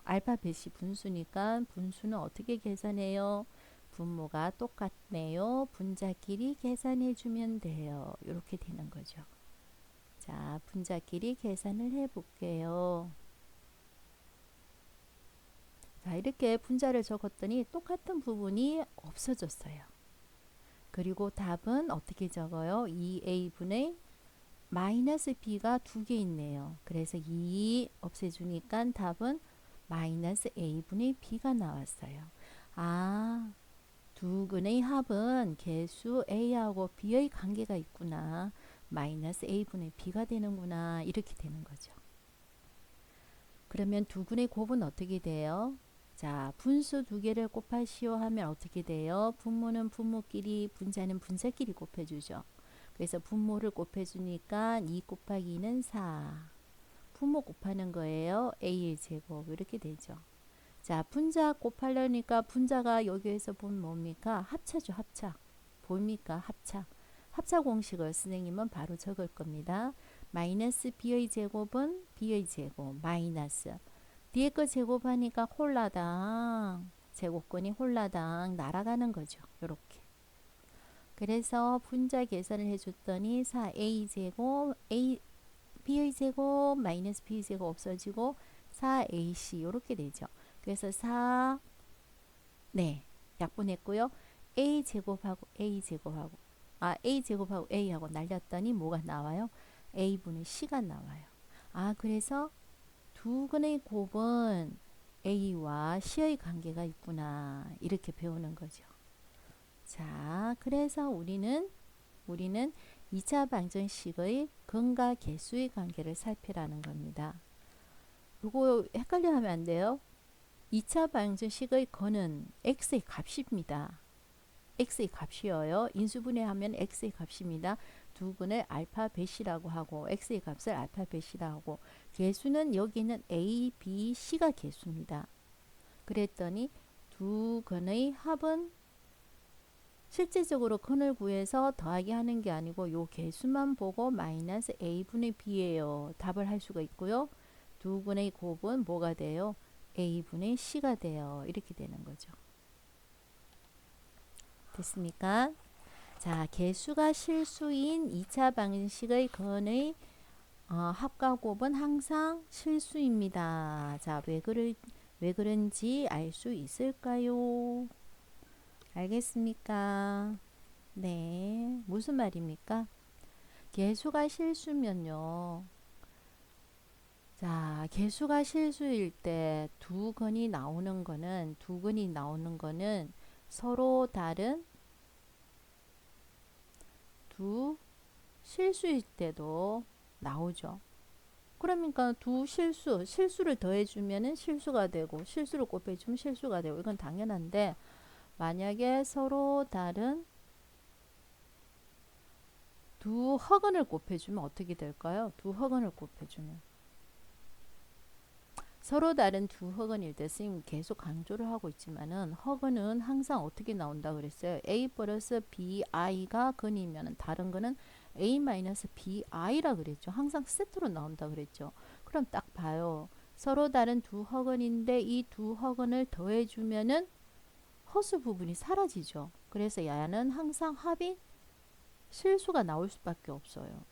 알파벳이 분수니까 분수는 어떻게 계산해요? 분모가 똑같네요. 분자끼리 계산해 주면 돼요. 이렇게 되는 거죠. 자, 분자끼리 계산을 해 볼게요. 자, 이렇게 분자를 적었더니 똑같은 부분이 없어졌어요. 그리고 답은 어떻게 적어요? 2a분의 마이너스 b가 두 개 있네요. 그래서 2 없애주니까 답은 마이너스 a분의 b가 나왔어요. 두 근의 합은 개수 a하고 b의 관계가 있구나. 마이너스 a분의 b가 되는구나. 이렇게 되는 거죠. 그러면 두 근의 곱은 어떻게 돼요? 자, 분수 두 개를 곱하시오 하면 어떻게 돼요? 분모는 분모끼리, 분자는 분자끼리 곱해주죠. 그래서 분모를 곱해주니까 2 곱하기 2는 4. 분모 곱하는 거예요. a의 제곱 이렇게 되죠. 자, 분자 곱하려니까 분자가 여기에서 보면 뭡니까? 합차죠. 합차. 보입니까? 합차. 합차 공식을 선생님은 바로 적을 겁니다. 마이너스 b의 제곱은 b의 제곱 마이너스 뒤에 거 제곱하니까 홀라당 제곱근이 홀라당 날아가는 거죠. 이렇게. 그래서 분자 계산을 해줬더니 4a 제곱 b의 제곱 마이너스 b의 제곱 없어지고 4ac 이렇게 되죠. 그래서 4 약분했고요. a 제곱하고 a 제곱하고 a 제곱하고 a하고 날렸더니 뭐가 나와요? a분의 c가 나와요. 그래서 두 근의 곱은 a와 c의 관계가 있구나. 이렇게 배우는 거죠. 자, 그래서 우리는 2차 방정식의 근과 개수의 관계를 살피라는 겁니다. 이거 헷갈려 하면 안 돼요. 2차 방정식의 근은 x의 값입니다. x의 값이어요. 인수분해하면 x의 값입니다. 두 근을 알파벳이라고 하고 x의 값을 알파벳이라고 하고 개수는 여기는 a, b, c가 개수입니다. 그랬더니 두 근의 합은 실질적으로 근을 구해서 더하기 하는 게 아니고 요 개수만 보고 마이너스 a분의 b예요. 답을 할 수가 있고요. 두 근의 곱은 뭐가 돼요? a분의 c가 돼요. 이렇게 되는 거죠. 됐습니까? 자, 개수가 실수인 2차 방식의 근의 합과 곱은 항상 실수입니다. 자, 왜 그런지 알 수 있을까요? 알겠습니까? 네, 무슨 말입니까? 개수가 실수면요. 자, 개수가 실수일 때 두 근이 나오는 거는 서로 다른 두 실수일 때도 나오죠. 그러니까 실수를 더해주면은 실수가 되고, 실수를 곱해주면 실수가 되고, 이건 당연한데, 만약에 서로 다른 두 허근을 곱해주면 어떻게 될까요? 두 허근을 곱해주면. 서로 다른 두 허근일 때 선생님 계속 강조를 하고 있지만은 허근은 항상 어떻게 나온다 그랬어요? A 플러스 BI가 근이면 다른 거는 A 마이너스 BI라 그랬죠. 항상 세트로 나온다 그랬죠. 그럼 딱 봐요. 서로 다른 두 허근인데 이 두 허근을 더해주면은 허수 부분이 사라지죠. 그래서 야는 항상 합이 실수가 나올 수밖에 없어요.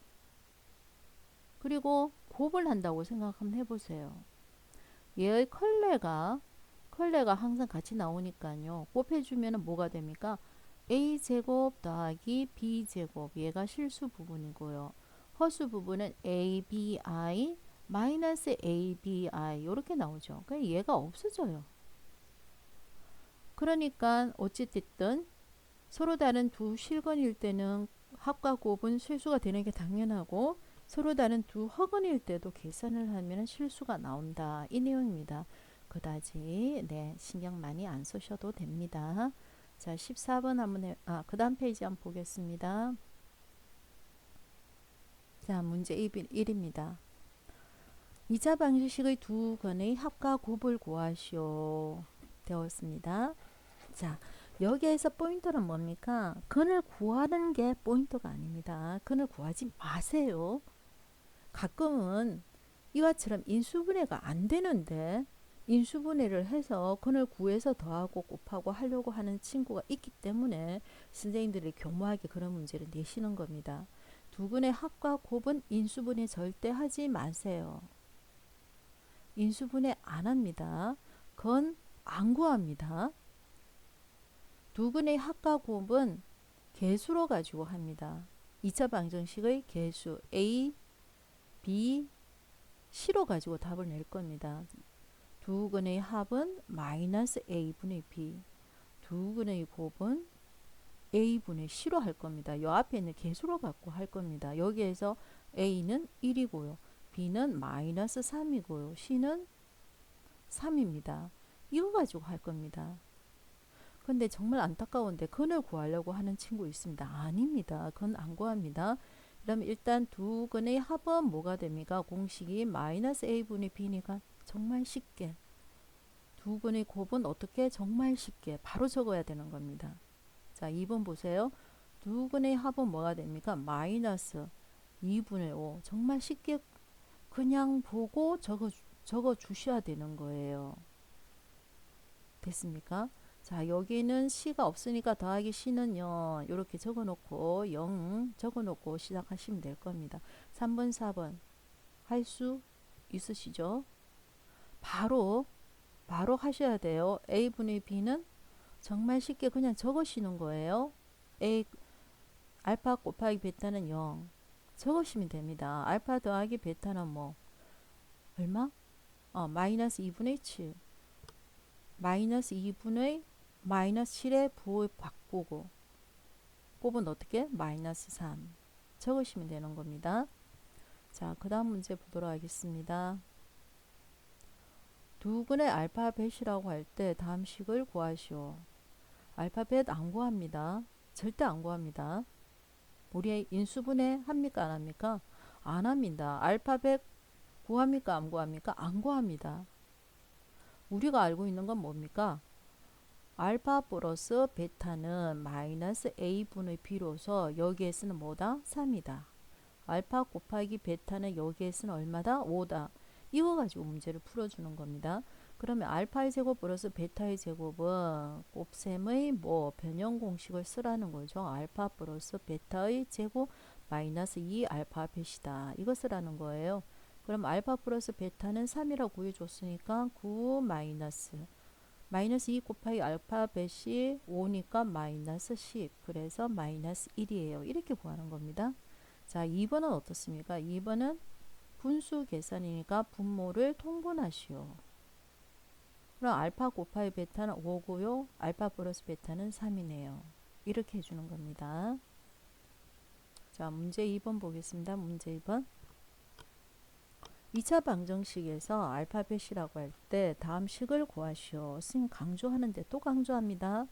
그리고 곱을 한다고 생각 한번 해보세요. 얘의 컬레가 항상 같이 나오니까요. 곱해주면 뭐가 됩니까? a제곱 더하기 b제곱. 얘가 실수 부분이고요. 허수 부분은 abi 마이너스 abi 이렇게 나오죠. 그러니까 얘가 없어져요. 그러니까 어찌됐든 서로 다른 두 실근일 때는 합과 곱은 실수가 되는 게 당연하고 서로 다른 두 허근일 때도 계산을 하면 실수가 나온다. 이 내용입니다. 그다지 네, 신경 많이 안 쓰셔도 됩니다. 자, 14번 한번 그 다음 페이지 한번 보겠습니다. 자, 문제 1입니다. 2차 방정식의 두 근의 합과 곱을 구하시오. 되었습니다. 자, 여기에서 포인트는 뭡니까? 근을 구하는 게 포인트가 아닙니다. 근을 구하지 마세요. 가끔은 이와처럼 인수분해가 안 되는데 인수분해를 해서 근을 구해서 더하고 곱하고 하려고 하는 친구가 있기 때문에 선생님들이 교묘하게 그런 문제를 내시는 겁니다. 두 근의 합과 곱은 인수분해 절대 하지 마세요. 인수분해 안 합니다. 근 안 구합니다. 두 근의 합과 곱은 개수로 가지고 합니다. 2차 방정식의 개수 A, B, C로 가지고 답을 낼 겁니다. 두 근의 합은 마이너스 A분의 B, 두 근의 곱은 A분의 C로 할 겁니다. 요 앞에 있는 개수로 갖고 할 겁니다. 여기에서 A는 1이고요. B는 마이너스 3이고요. C는 3입니다. 이거 가지고 할 겁니다. 근데 정말 안타까운데 근을 구하려고 하는 친구 있습니다. 아닙니다. 근 안 구합니다. 그러면 일단 두 근의 합은 뭐가 됩니까? 공식이 마이너스 a분의 b니까 정말 쉽게 두 근의 곱은 어떻게 정말 쉽게 바로 적어야 되는 겁니다. 자, 2번 보세요. 두 근의 합은 뭐가 됩니까? 마이너스 2분의 5. 정말 쉽게 그냥 보고 적어 주셔야 되는 거예요. 됐습니까? 자, 여기는 C가 없으니까 더하기 C는 0 이렇게 적어놓고 0 적어놓고 시작하시면 될 겁니다. 3번 4번 할 수 있으시죠? 바로 하셔야 돼요. A분의 B는 정말 쉽게 그냥 적으시는 거예요. A 알파 곱하기 베타는 0 적으시면 됩니다. 알파 더하기 베타는 뭐 얼마? 마이너스 2분의 7 마이너스 2분의 마이너스 7의 부호 바꾸고 곱은 어떻게? 마이너스 3 적으시면 되는 겁니다. 자, 그 다음 문제 보도록 하겠습니다. 두 근의 알파벳이라고 할 때 다음 식을 구하시오. 알파벳 안 구합니다. 절대 안 구합니다. 우리 인수분해 합니까? 안 합니까? 안 합니다. 알파벳 구합니까? 안 구합니까? 안 구합니다. 우리가 알고 있는 건 뭡니까? 알파 플러스 베타는 마이너스 a분의 b로서 여기에 쓰는 뭐다? 3이다. 알파 곱하기 베타는 여기에 쓰는 얼마다? 5다. 이거 가지고 문제를 풀어주는 겁니다. 그러면 알파의 제곱 플러스 베타의 제곱은 곱셈의 뭐 변형 공식을 쓰라는 거죠. 알파 플러스 베타의 제곱 마이너스 2 알파 벳이다. 이거 쓰라는 거예요. 그럼 알파 플러스 베타는 3이라고 구해줬으니까 9 마이너스 2 곱하기 알파 벳이 5니까 마이너스 10. 그래서 마이너스 1이에요. 이렇게 구하는 겁니다. 자, 2번은 어떻습니까? 2번은 분수 계산이니까 분모를 통분하시오. 그럼 알파 곱하기 베타는 5고요. 알파 플러스 베타는 3이네요. 이렇게 해주는 겁니다. 자, 문제 2번 보겠습니다. 문제 2번. 2차 방정식에서 알파벳이라고 할 때 다음 식을 구하시오. 선생님 강조하는데 또 강조합니다.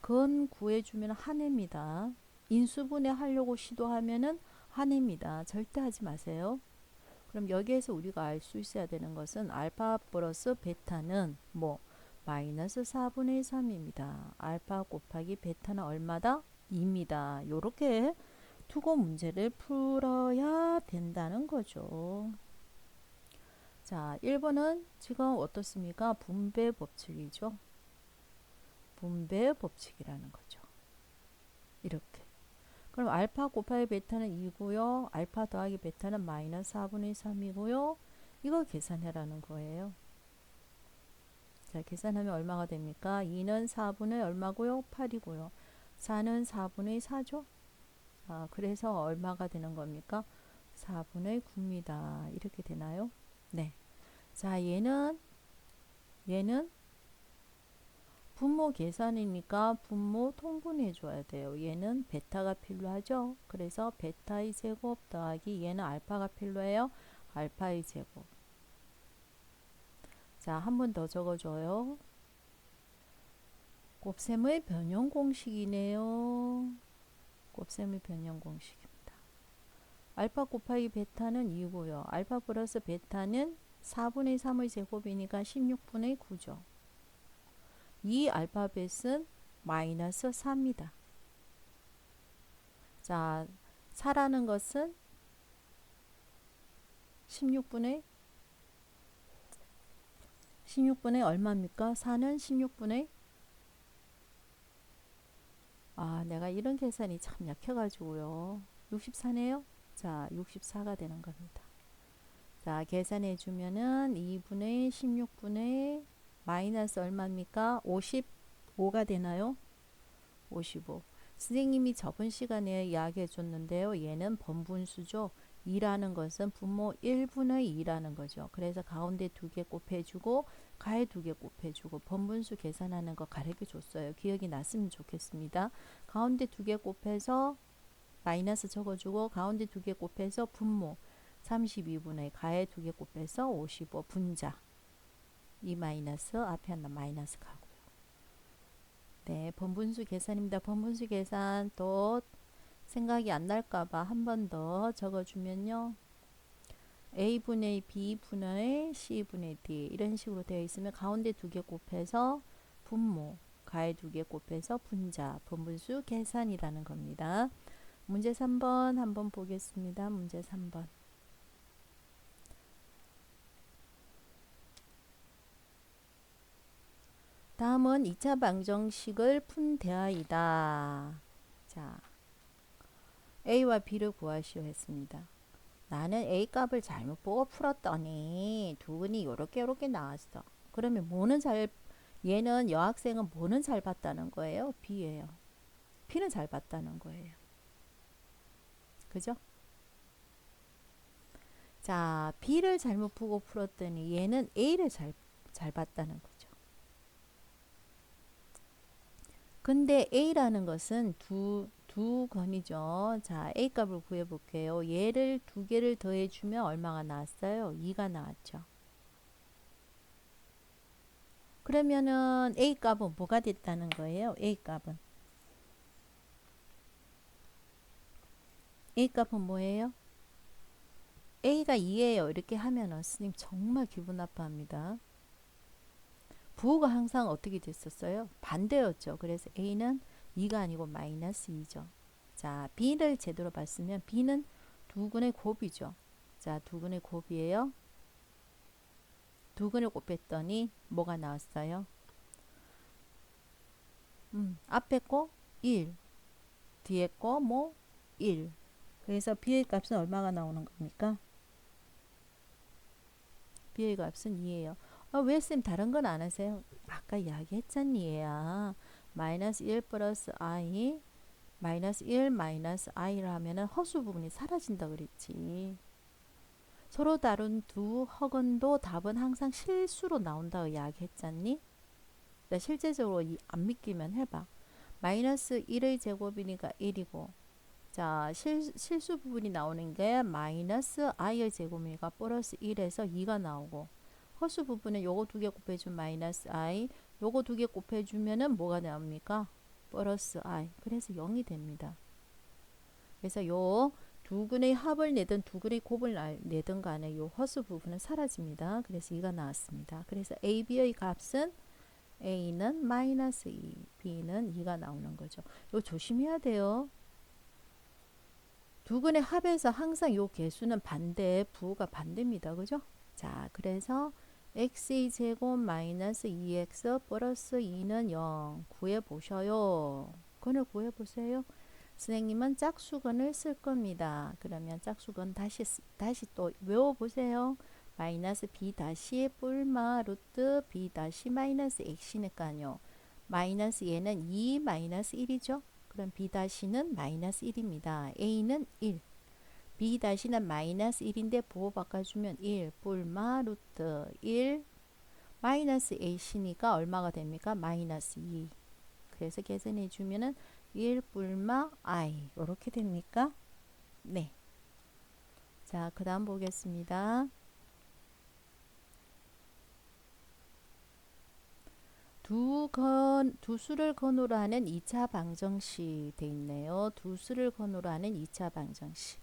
근 구해주면 한해입니다. 인수분해 하려고 시도하면은 한해입니다. 절대 하지 마세요. 그럼 여기에서 우리가 알 수 있어야 되는 것은 알파 플러스 베타는 뭐 마이너스 4분의 3입니다. 알파 곱하기 베타는 얼마다? 2입니다. 요렇게 두고 문제를 풀어야 된다는 거죠. 자, 1번은 지금 어떻습니까? 분배 법칙이죠. 분배 법칙이라는 거죠. 이렇게. 그럼 알파 곱하기 베타는 2고요. 알파 더하기 베타는 마이너스 4분의 3이고요. 이거 계산해라는 거예요. 자, 계산하면 얼마가 됩니까? 2는 4분의 얼마고요? 8이고요. 4는 4분의 4죠. 아, 그래서 얼마가 되는 겁니까? 4분의 9입니다. 이렇게 되나요? 네. 자, 얘는 분모 계산이니까 분모 통분해 줘야 돼요. 얘는 베타가 필요하죠. 그래서 베타의 제곱 더하기 얘는 알파가 필요해요. 알파의 제곱. 자, 한 번 더 적어줘요. 곱셈의 변형 공식이네요. 곱셈의 변형 공식입니다. 알파 곱하기 베타는 2고요. 알파 플러스 베타는 4분의 3의 제곱이니까 16분의 9죠. 이 알파벳은 마이너스 4입니다. 자, 4라는 것은 16분의 얼마입니까? 4는 16분의 내가 이런 계산이 참 약해가지고요. 64네요. 자, 64가 되는 겁니다. 자, 계산해 주면은 2분의 16분의 마이너스 얼마입니까? 55가 되나요? 55. 선생님이 저번 시간에 이야기해 줬는데요. 얘는 번분수죠. 2라는 것은 분모 1분의 2라는 거죠. 그래서 가운데 2개 곱해주고 가에 2개 곱해주고 번분수 계산하는 거 가르쳐 줬어요. 기억이 났으면 좋겠습니다. 가운데 2개 곱해서 마이너스 적어주고 가운데 2개 곱해서 분모 32분의 가에 2개 곱해서 55 분자 2 마이너스 앞에 하나 마이너스 가고요. 네, 번분수 계산입니다. 번분수 계산 또 생각이 안 날까봐 한 번 더 적어주면요. A분의 B분의 C분의 D 이런 식으로 되어 있으면 가운데 2개 곱해서 분모 가에 2개 곱해서 분자 번분수 계산이라는 겁니다. 문제 3번 한번 보겠습니다. 문제 3번. 다음은 2차 방정식을 푼 대하이다. 자, A와 B를 구하시오 했습니다. 나는 A 값을 잘못 보고 풀었더니 두근이 요렇게 나왔어. 그러면 얘는 여학생은 뭐는 잘 봤다는 거예요? B예요. B는 잘 봤다는 거예요. 그죠? 자, B를 잘못 보고 풀었더니 얘는 A를 잘 봤다는 거죠. 근데 A라는 것은 두 건이죠. 자, A 값을 구해볼게요. 얘를 2개를 더해주면 얼마가 나왔어요? 2가 나왔죠. 그러면은 A 값은 뭐가 됐다는 거예요? A 값은 뭐예요? A가 2예요. 이렇게 하면은 스님 정말 기분 나빠합니다. 부호가 항상 어떻게 됐었어요? 반대였죠. 그래서 A는 2가 아니고 마이너스 2죠. 자, B를 제대로 봤으면 B는 두근의 곱이죠. 자, 두근의 곱이에요. 두근을 곱했더니 뭐가 나왔어요? 앞에 거 1, 뒤에 거 뭐 1. 그래서 B의 값은 얼마가 나오는 겁니까? B의 값은 2예요. 왜 쌤 다른 건 안 하세요? 아까 이야기했잖니 얘야. 마이너스 1 플러스 I 마이너스 1 마이너스 i를 하면은 허수 부분이 사라진다 그랬지. 서로 다른 두 허근도 답은 항상 실수로 나온다고 이야기했잖니. 실제적으로 안 믿기면 해봐. 마이너스 1의 제곱이니까 1이고 자 실수 부분이 나오는 게 마이너스 i의 제곱이니까 플러스 1에서 2가 나오고 허수 부분은 요거 두 개 곱해주면 마이너스 i 요거 두 개 곱해주면은 뭐가 나옵니까? 플러스 i. 그래서 0이 됩니다. 그래서 요 두근의 합을 내든 두근의 곱을 내든 간에 요 허수 부분은 사라집니다. 그래서 2가 나왔습니다. 그래서 A, B의 값은 A는 마이너스 2, B는 2가 나오는 거죠. 요 조심해야 돼요. 두근의 합에서 항상 요 개수는 반대, 부호가 반대입니다. 그죠? 자, 그래서 x의 제곱 마이너스 2x 플러스 2는 0 구해보셔요. 그걸 구해보세요. 선생님은 짝수건을 쓸 겁니다. 그러면 짝수건 다시 또 외워보세요. 마이너스 b 다시 뿔마 루트 b 다시 마이너스 x니까요. 마이너스 얘는 2 마이너스 1이죠. 그럼 b 다시는 마이너스 1입니다. a는 1. b 다시는 마이너스 1인데 부호 바꿔주면 1 뿔마 루트 1 마이너스 ac니까 얼마가 됩니까? 마이너스 2. 그래서 계산해 주면은 1 뿔마 i 이렇게 됩니까? 네. 자, 그 다음 보겠습니다. 두 수를 근으로 하는 2차 방정식 돼 있네요. 두 수를 근으로 하는 2차 방정식.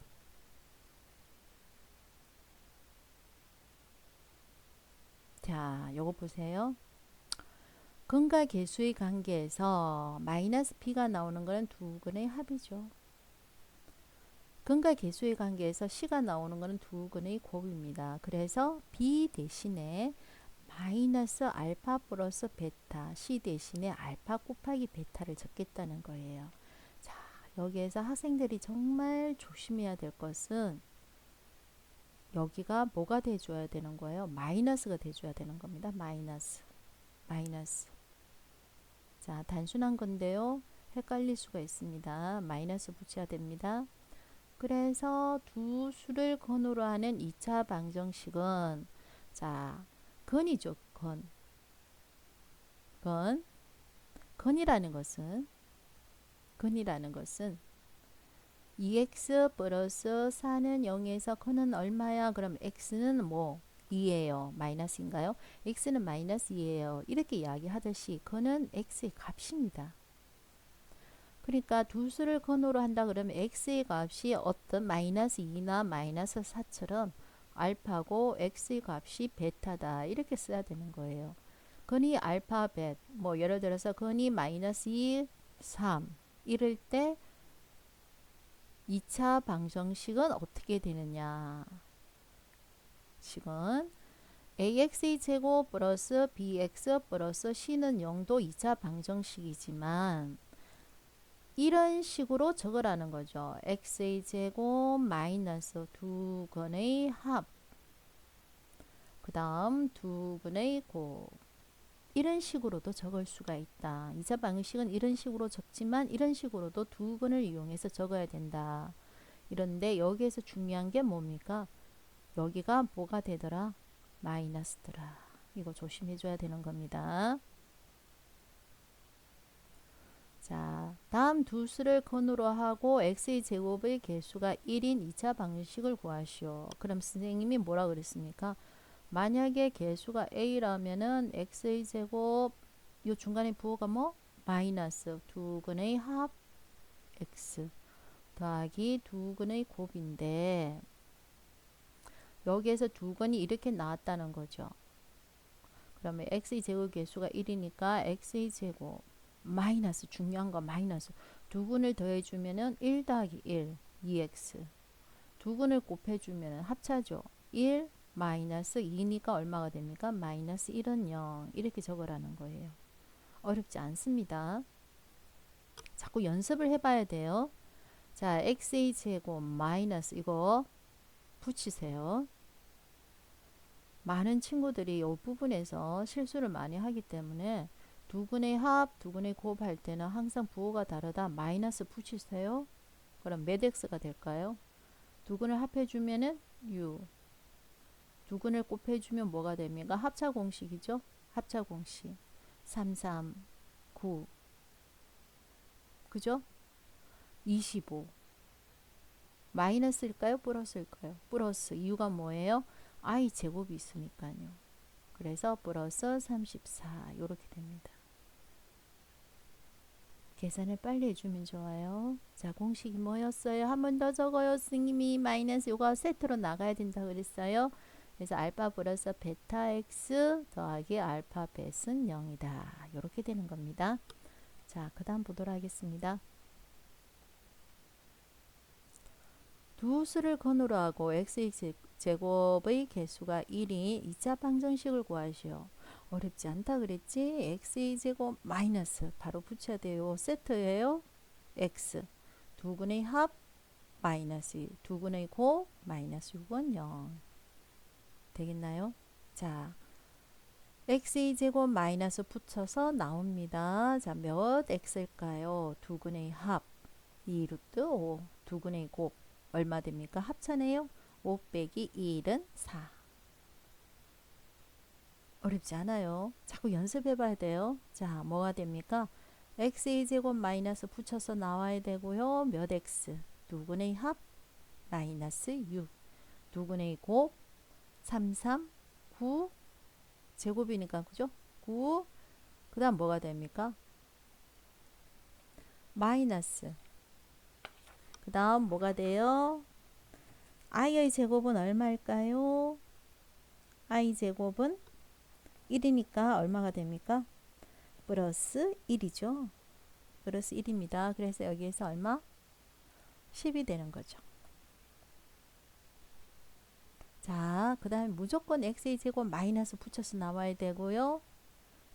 자, 요거 보세요. 근과 계수의 관계에서 마이너스 p가 나오는 것은 두 근의 합이죠. 근과 계수의 관계에서 c가 나오는 것은 두 근의 곱입니다. 그래서 b 대신에 마이너스 알파 플러스 베타 c 대신에 알파 곱하기 베타를 적겠다는 거예요. 자, 여기에서 학생들이 정말 조심해야 될 것은 여기가 뭐가 돼줘야 되는 거예요? 마이너스가 돼줘야 되는 겁니다. 마이너스. 자, 단순한 건데요. 헷갈릴 수가 있습니다. 마이너스 붙여야 됩니다. 그래서 두 수를 근으로 하는 2차 방정식은 자, 근이죠. 근이라는 것은 2x 플러스 4는 0에서 근은 얼마야? 그럼 x는 뭐 2예요. 마이너스인가요? x는 마이너스 2예요. 이렇게 이야기하듯이 근은 x의 값입니다. 그러니까 두 수를 근으로 한다 그러면 x의 값이 어떤 마이너스 2나 마이너스 4처럼 알파고 x의 값이 베타다 이렇게 써야 되는 거예요. 근이 알파 베 뭐 예를 들어서 근이 마이너스 2, 3 이럴 때 2차 방정식은 어떻게 되느냐. 식은 ax의 제곱 플러스 bx 플러스 c는 0도 2차 방정식이지만 이런 식으로 적으라는 거죠. x의 제곱 마이너스 두 근의 합. 그 다음 두 근의 곱. 이런 식으로도 적을 수가 있다. 2차 방식은 이런 식으로 적지만 이런 식으로도 두 근을 이용해서 적어야 된다. 이런데 여기에서 중요한 게 뭡니까? 여기가 뭐가 되더라? 마이너스더라. 이거 조심해 줘야 되는 겁니다. 자, 다음 두 수를 근으로 하고 x의 제곱의 개수가 1인 2차 방식을 구하시오. 그럼 선생님이 뭐라 그랬습니까? 만약에 개수가 a라면은 x의 제곱 요 중간에 부호가 뭐? 마이너스 두 근의 합 x 더하기 두 근의 곱인데 여기에서 두 근이 이렇게 나왔다는 거죠. 그러면 x의 제곱 개수가 1이니까 x의 제곱 마이너스 중요한 거 마이너스 두 근을 더해주면은 1 더하기 1 2x 두 근을 곱해주면은 합차죠. 1 마이너스 2니까 얼마가 됩니까? 마이너스 1은 0 이렇게 적으라는 거예요. 어렵지 않습니다. 자꾸 연습을 해봐야 돼요. 자, x의 제곱 마이너스 이거 붙이세요. 많은 친구들이 이 부분에서 실수를 많이 하기 때문에 두 근의 합, 두 근의 곱 할 때는 항상 부호가 다르다. 마이너스 붙이세요. 그럼 몇 x가 될까요? 두 근을 합해주면은 6. 두 근을 곱해주면 뭐가 됩니까? 합차 공식이죠. 합차 공식. 3, 3, 9. 그죠? 25. 마이너스일까요? 플러스일까요? 플러스. 이유가 뭐예요? i 제곱이 있으니까요. 그래서 플러스 34 이렇게 됩니다. 계산을 빨리 해주면 좋아요. 자, 공식이 뭐였어요? 한 번 더 적어요. 스님이 마이너스 이거 세트로 나가야 된다 그랬어요. 그래서 알파 플러스 베타 x 더하기 알파 벳은 0이다. 이렇게 되는 겁니다. 자, 그 다음 보도록 하겠습니다. 두 수를 근으로 하고 x의 제곱의 개수가 1이 2차 방정식을 구하시오. 어렵지 않다 그랬지? x의 제곱 마이너스 바로 붙여야 돼요. 세트예요. x 두 근의 합 마이너스 1, 두 근의 곱 마이너스 6은 0 되겠나요? 자, x의 제곱 마이너스 붙여서 나옵니다. 자, 몇 x일까요? 두 근의 합 2 루트 5, 두 근의 곱 얼마 됩니까? 합차네요. 5 빼기 1은 4. 어렵지 않아요. 자꾸 연습해 봐야 돼요. 자, 뭐가 됩니까? x의 제곱 마이너스 붙여서 나와야 되고요. 몇 x? 두 근의 합 마이너스 6. 두 근의 곱 3, 3, 9 제곱이니까 그죠? 9. 그 다음 뭐가 됩니까? 마이너스. 그 다음 뭐가 돼요? i의 제곱은 얼마일까요? i 제곱은 1이니까 얼마가 됩니까? 플러스 1이죠. 플러스 1입니다. 그래서 여기에서 얼마? 10이 되는 거죠. 자, 그 다음에 무조건 x의 제곱 마이너스 붙여서 나와야 되고요.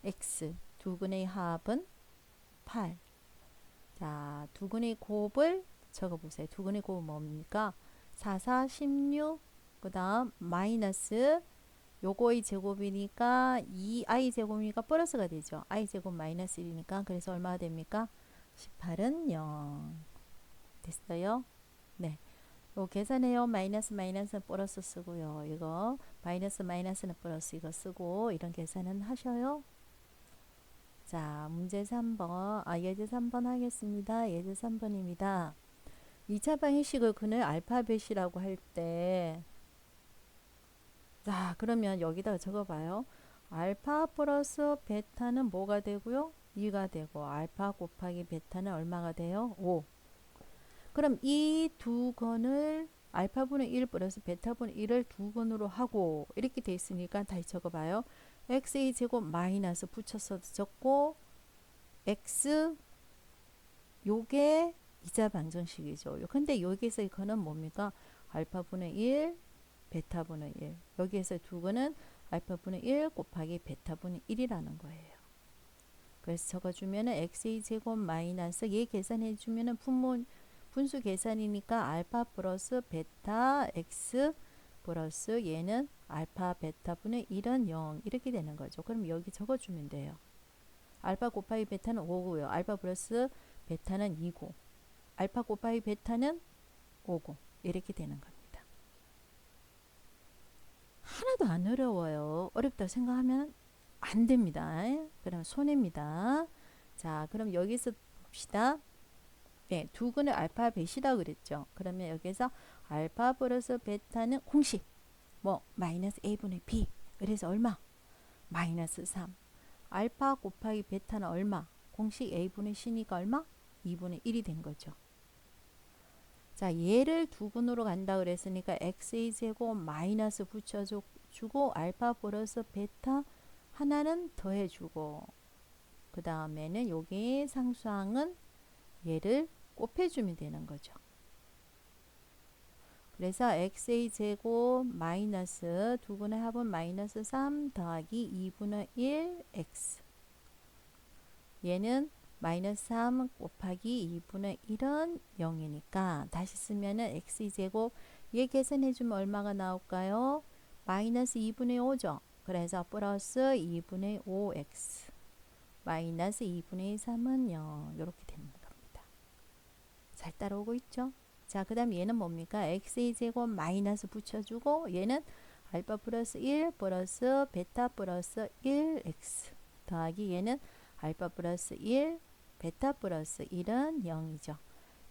x 두 근의 합은 8. 자, 두 근의 곱을 적어보세요. 두 근의 곱은 뭡니까? 4, 4, 16. 그 다음 마이너스 요거의 제곱이니까 2i 제곱이니까 플러스가 되죠. i 제곱 마이너스 1이니까 그래서 얼마가 됩니까? 18은 0 됐어요. 네, 요 계산해요. 마이너스 마이너스는 플러스 쓰고요. 이거 마이너스 마이너스는 플러스 이거 쓰고 이런 계산은 하셔요. 자, 문제 3번 예제 3번 하겠습니다. 예제 3번입니다. 2차 방정식을 그는 알파벳이라고 할 때 자, 그러면 여기다가 적어봐요. 알파 플러스 베타는 뭐가 되고요? 2가 되고 알파 곱하기 베타는 얼마가 돼요? 5. 그럼 이 두 건을 알파분의 1 플러스 베타분의 1을 두 건으로 하고 이렇게 돼 있으니까 다시 적어봐요. x의 제곱 마이너스 붙여서 적고 x 요게 2차 방정식이죠. 근데 여기서 이거는 뭡니까? 알파분의 1 베타분의 1 여기에서 두 건은 알파분의 1 곱하기 베타분의 1이라는 거예요. 그래서 적어주면은 x의 제곱 마이너스 얘 계산해주면은 분수 계산이니까 알파 플러스 베타 x 플러스 얘는 알파 베타분의 1은 0 이렇게 되는 거죠. 그럼 여기 적어주면 돼요. 알파 곱하기 베타는 5고요. 알파 플러스 베타는 2고 알파 곱하기 베타는 5고 이렇게 되는 겁니다. 하나도 안 어려워요. 어렵다고 생각하면 안 됩니다. 그럼 손해입니다. 자, 그럼 여기서 봅시다. 네, 두 근을 알파벳이라 그랬죠. 그러면 여기서 알파 플러스 베타는 공식 뭐 마이너스 a분의 b 그래서 얼마? 마이너스 3. 알파 곱하기 베타는 얼마? 공식 a분의 c니까 얼마? 2분의 1이 된 거죠. 자, 얘를 두 근으로 간다 그랬으니까 x의 제곱 마이너스 붙여주고 알파 플러스 베타 하나는 더해주고 그 다음에는 여기 상수항은 얘를 곱해주면 되는 거죠. 그래서 x의 제곱 마이너스 두분의 합은 마이너스 3 더하기 2분의 1 x 얘는 마이너스 3 곱하기 2분의 1은 0이니까 다시 쓰면은 x의 제곱 얘 계산해주면 얼마가 나올까요? 마이너스 2분의 5죠. 그래서 플러스 2분의 5x 마이너스 2분의 3은 0 이렇게 되는 겁니다. 잘 따라오고 있죠? 자, 그 다음 얘는 뭡니까? x의 제곱 마이너스 붙여주고 얘는 알파 플러스 1 플러스 베타 플러스 1x 더하기 얘는 알파 플러스 1 베타 플러스 1은 0이죠.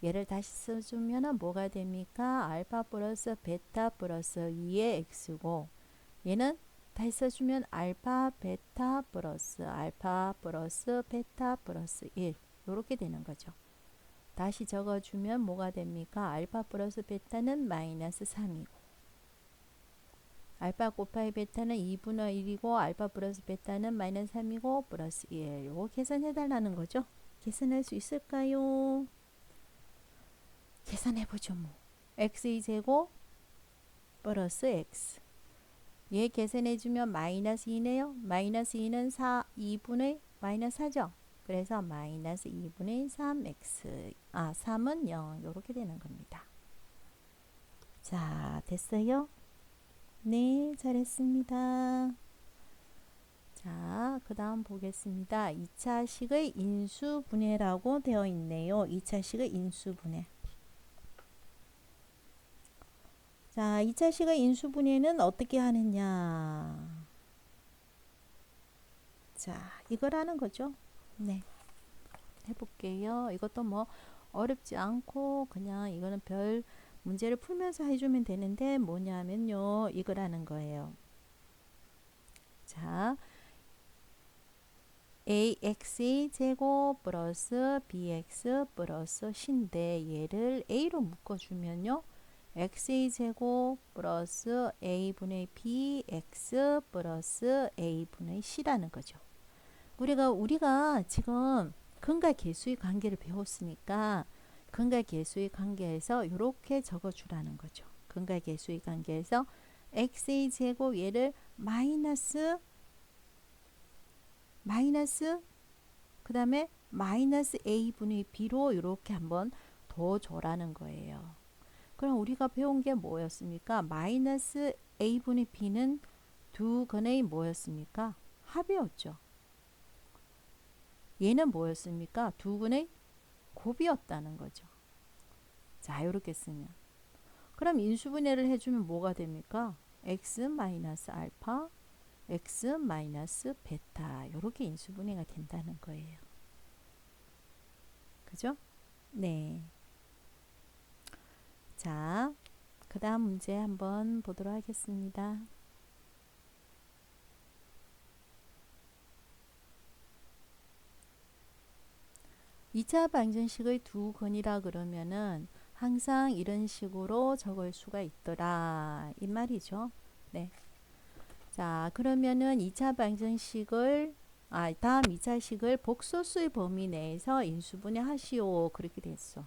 얘를 다시 써주면 뭐가 됩니까? 알파 플러스 베타 플러스 2의 x고 얘는 다시 써주면 알파 베타 플러스 베타 플러스 1 이렇게 되는 거죠. 다시 적어주면 뭐가 됩니까? 알파 플러스 베타는 마이너스 3이고 알파 곱하기 베타는 2분의 1이고 알파 플러스 베타는 마이너스 3이고 플러스 1 요거 계산해달라는 거죠. 계산할 수 있을까요? 계산해보죠 뭐. x의 제곱 플러스 x 얘 계산해주면 마이너스 2네요. 마이너스 2는 2분의 마이너스 4죠. 그래서 마이너스 2분의 3x 3은 0 이렇게 되는 겁니다. 자, 됐어요? 네, 잘했습니다. 자, 그 다음 보겠습니다. 2차식의 인수분해라고 되어 있네요. 2차식의 인수분해. 자, 2차식의 인수분해는 어떻게 하느냐. 자, 이걸 하는 거죠. 네. 해볼게요. 이것도 뭐 어렵지 않고 그냥 이거는 별 문제를 풀면서 해주면 되는데 뭐냐면요. 이걸 하는 거예요. 자, ax의 제곱 플러스 bx 플러스 c인데 얘를 a로 묶어주면요. x의 제곱 플러스 a분의 bx 플러스 a분의 c라는 거죠. 우리가 지금 근과 계수의 관계를 배웠으니까 근과 계수의 관계에서 이렇게 적어주라는 거죠. 근과 계수의 관계에서 x의 제곱 얘를 마이너스 그 다음에 마이너스 a분의 b로 이렇게 한번 더 줘라는 거예요. 그럼 우리가 배운 게 뭐였습니까? 마이너스 a분의 b는 두 근의 뭐였습니까? 합이었죠. 얘는 뭐였습니까? 두 근의 곱이었다는 거죠. 자, 이렇게 쓰면 그럼 인수분해를 해주면 뭐가 됩니까? x 마이너스 알파 x 마이너스 베타 이렇게 인수분해가 된다는 거예요. 그죠? 네. 자, 그 다음 문제 한번 보도록 하겠습니다. (2차) 방정식의 두 근이라 그러면은 항상 이런 식으로 적을 수가 있더라 이 말이죠. 네. 자, 그러면은 2차 방정식을 다음 2차식을 복소수의 범위 내에서 인수분해 하시오 그렇게 됐어.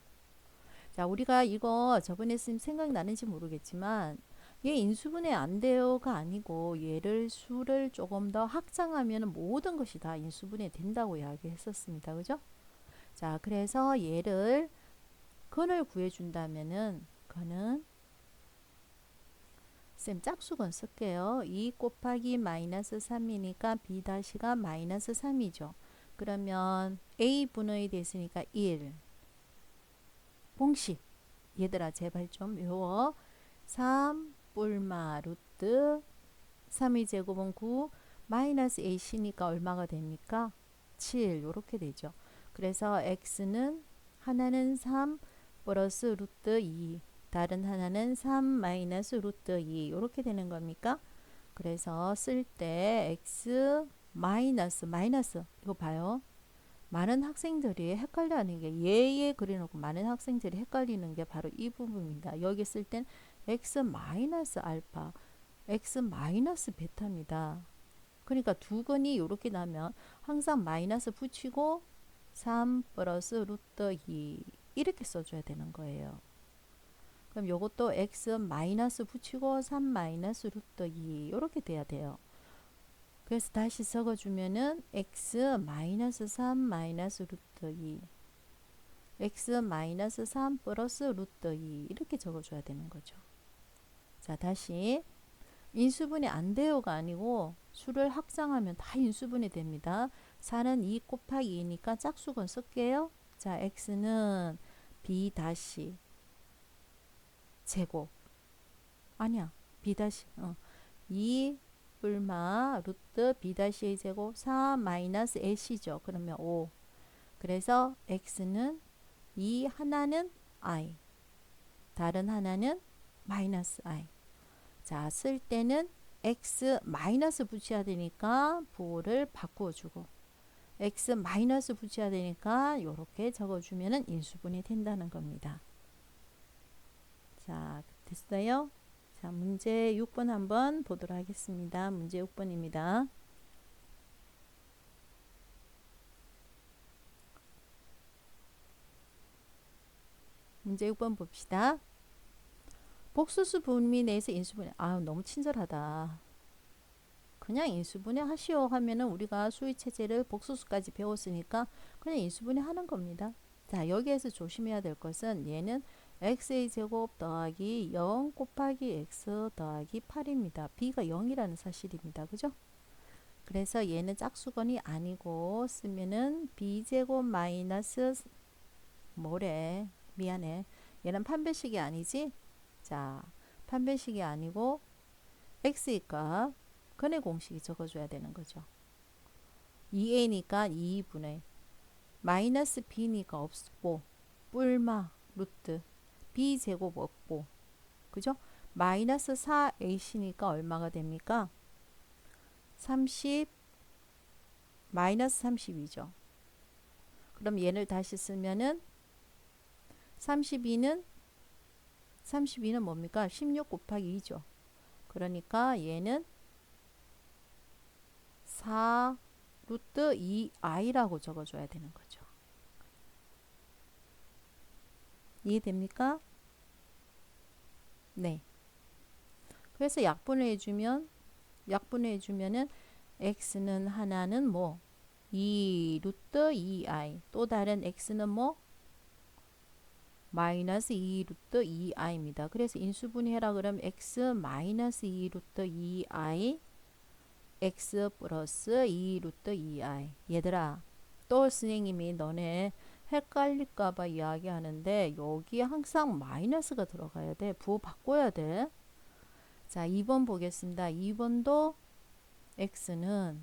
자, 우리가 이거 저번에 쓰면 생각나는지 모르겠지만 얘 인수분해 안 돼요가 아니고 얘를 수를 조금 더 확장하면 모든 것이 다 인수분해 된다고 이야기했었습니다. 그죠? 자, 그래서 얘를 근을 구해준다면은 근은 쌤 짝수근 쓸게요. 2 곱하기 마이너스 3이니까 b-가 마이너스 3이죠. 그러면 a분의 됐으니까 1 공식 얘들아 제발 좀 외워. 3 뿔마 루트 3의 제곱은 9 마이너스 ac니까 얼마가 됩니까? 7 이렇게 되죠. 그래서 x는 하나는 3 플러스 루트 2 다른 하나는 3 마이너스 루트 2 이렇게 되는 겁니까? 그래서 쓸 때 x 마이너스 이거 봐요. 많은 학생들이 헷갈려하는 게 얘에 그려놓고 많은 학생들이 헷갈리는 게 바로 이 부분입니다. 여기 쓸 땐 x 마이너스 알파 x 마이너스 베타입니다. 그러니까 두근이 이렇게 나면 항상 마이너스 붙이고 3 플러스 루트 2 이렇게 써줘야 되는 거예요. 그럼 요것도 x 마이너스 붙이고 3 마이너스 루트 2 이렇게 돼야 돼요. 그래서 다시 적어주면은 x 마이너스 3 마이너스 루트 2 x 마이너스 3 플러스 루트 2 이렇게 적어줘야 되는 거죠. 자, 다시 인수분해 안 돼요가 아니고 수를 확장하면 다 인수분해 됩니다. 4는 2 곱하기 2니까 짝수건 쓸게요. 자, x는 b 다시 제곱 아니야 b 다시 2 뿔마 루트 b 다시 a 제곱 4 마이너스 ac죠. 그러면 5. 그래서 x는 이 하나는 i 다른 하나는 마이너스 i. 자, 쓸 때는 x 마이너스 붙여야 되니까 부호를 바꾸어 주고 x 마이너스 붙여야 되니까 이렇게 적어주면 인수분해 된다는 겁니다. 자, 됐어요? 자, 문제 6번 한번 보도록 하겠습니다. 문제 6번입니다. 문제 6번 봅시다. 복소수 분미 내에서 인수분해. 아, 너무 친절하다. 그냥 인수분해 하시오 하면은 우리가 수위체제를 복소수까지 배웠으니까 그냥 인수분해 하는 겁니다. 자, 여기에서 조심해야 될 것은 얘는 x의 제곱 더하기 0 곱하기 x 더하기 8입니다. b가 0이라는 사실입니다. 그죠? 그래서 얘는 짝수건이 아니고 쓰면은 b제곱 마이너스 뭐래? 미안해. 얘는 판별식이 아니지? 자, 판별식이 아니고 x의 값 근의 공식이 적어줘야 되는 거죠. 2a니까 2분의 마이너스 b니까 없고 뿔마 루트 b제곱 없고 그죠? 마이너스 4ac니까 얼마가 됩니까? 30 마이너스 32죠. 그럼 얘를 다시 쓰면은 32는 뭡니까? 16 곱하기 2죠. 그러니까 얘는 4 루트 2i라고 적어줘야 되는 거죠. 이해됩니까? 네. 그래서 약분을 해주면은 x는 하나는 뭐 2 루트 2i 또 다른 x는 뭐 마이너스 2 루트 2i입니다. 그래서 인수분해라 그러면 x 마이너스 2 루트 2i x 플러스 2 루트 2i. 얘들아 또 선생님이 너네 헷갈릴까봐 이야기하는데 여기에 항상 마이너스가 들어가야 돼. 부호 바꿔야 돼. 자, 2번 보겠습니다. 2번도 x는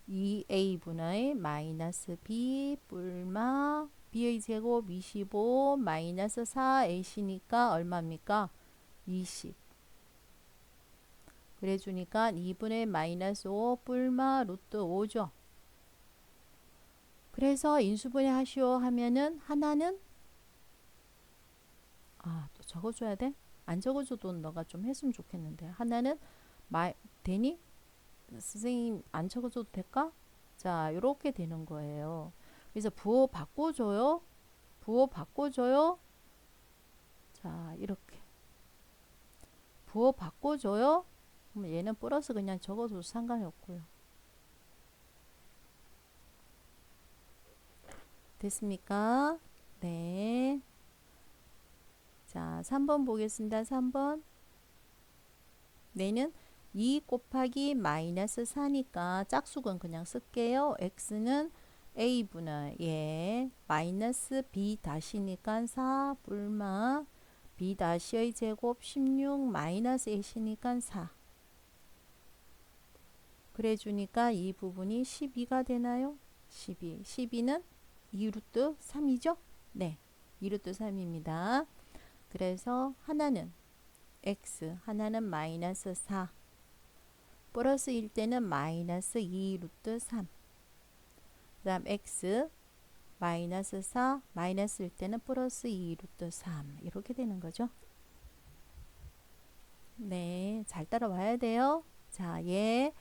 2a분의 마이너스 b 뿔마 b의 제곱 25 마이너스 4ac니까 얼마입니까? 20. 그래 주니까 2분의 마이너스 5 뿔마 루트 5죠. 그래서 인수분해 하시오 하면은 하나는 또 적어줘야 돼? 안 적어줘도 너가 좀 했으면 좋겠는데 하나는 되니? 선생님 안 적어줘도 될까? 자, 이렇게 되는 거예요. 그래서 부호 바꿔줘요. 부호 바꿔줘요. 자, 이렇게 부호 바꿔줘요. 그럼 얘는 플러스 그냥 적어도 상관이 없고요. 됐습니까? 네. 자, 3번 보겠습니다. 3번. 얘는 2 곱하기 마이너스 4니까 짝수건 그냥 쓸게요. x는 a분의 마이너스 b 다시니까 4 뿔마 b 다시의 제곱 16 마이너스 ac니까 4. 그래 주니까 이 부분이 12가 되나요? 12. 12는 2루트 3이죠? 네. 2루트 3입니다. 그래서 하나는 x, 하나는 마이너스 4. 플러스일 때는 마이너스 2루트 3. 그 다음 x, 마이너스 4, 마이너스일 때는 플러스 2루트 3. 이렇게 되는 거죠. 네. 잘 따라와야 돼요. 자, 얘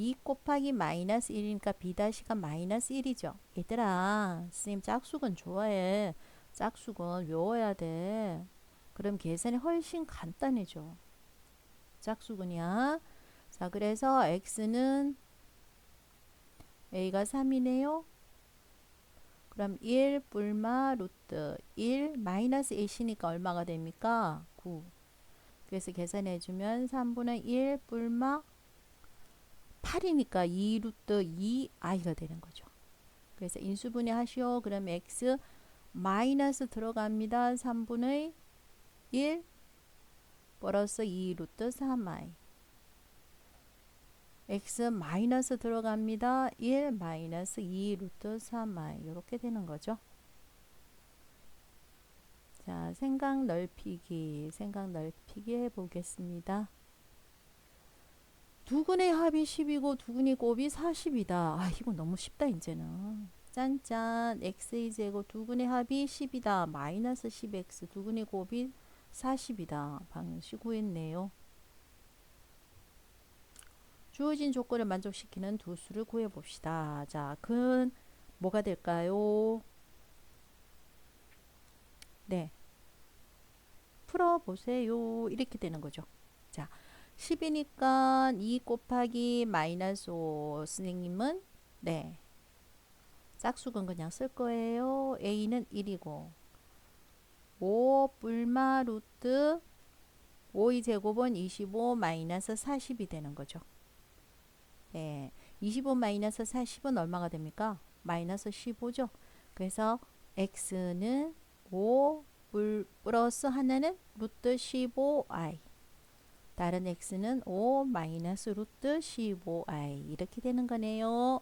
2 곱하기 마이너스 1이니까 b-가 마이너스 1이죠. 얘들아, 선생님 짝수근 좋아해. 짝수근 외워야 돼. 그럼 계산이 훨씬 간단해져. 짝수근이야. 자, 그래서 x는 a가 3이네요. 그럼 1 뿔마 루트 1 마이너스 1이니까 얼마가 됩니까? 9. 그래서 계산해주면 3분의 1 뿔마 8이니까 2 루트 2i가 되는 거죠. 그래서 인수분해 하시오. 그럼 x 마이너스 들어갑니다. 3분의 1 플러스 2 루트 3i. x 마이너스 들어갑니다. 1 마이너스 2 루트 3i. 이렇게 되는 거죠. 자, 생각 넓히기 해보겠습니다. 두근의 합이 10이고 두근의 곱이 40이다. 아, 이거 너무 쉽다 이제는. 짠짠 x의 제곱 두근의 합이 10이다. 마이너스 10x 두근의 곱이 40이다. 방정식 구했네요. 주어진 조건을 만족시키는 두 수를 구해봅시다. 자, 근 뭐가 될까요? 네, 풀어보세요. 이렇게 되는 거죠. 자, 10이니까 2 곱하기 마이너스 5 선생님은 네, 짝수근 그냥 쓸 거예요. a는 1이고 5 뿔마 루트 5의 제곱은 25 마이너스 40이 되는 거죠. 네, 25 마이너스 40은 얼마가 됩니까? 마이너스 15죠. 그래서 x는 5 플러스 하나는 루트 15i. 다른 x는 5 마이너스 루트 15i. 이렇게 되는 거네요.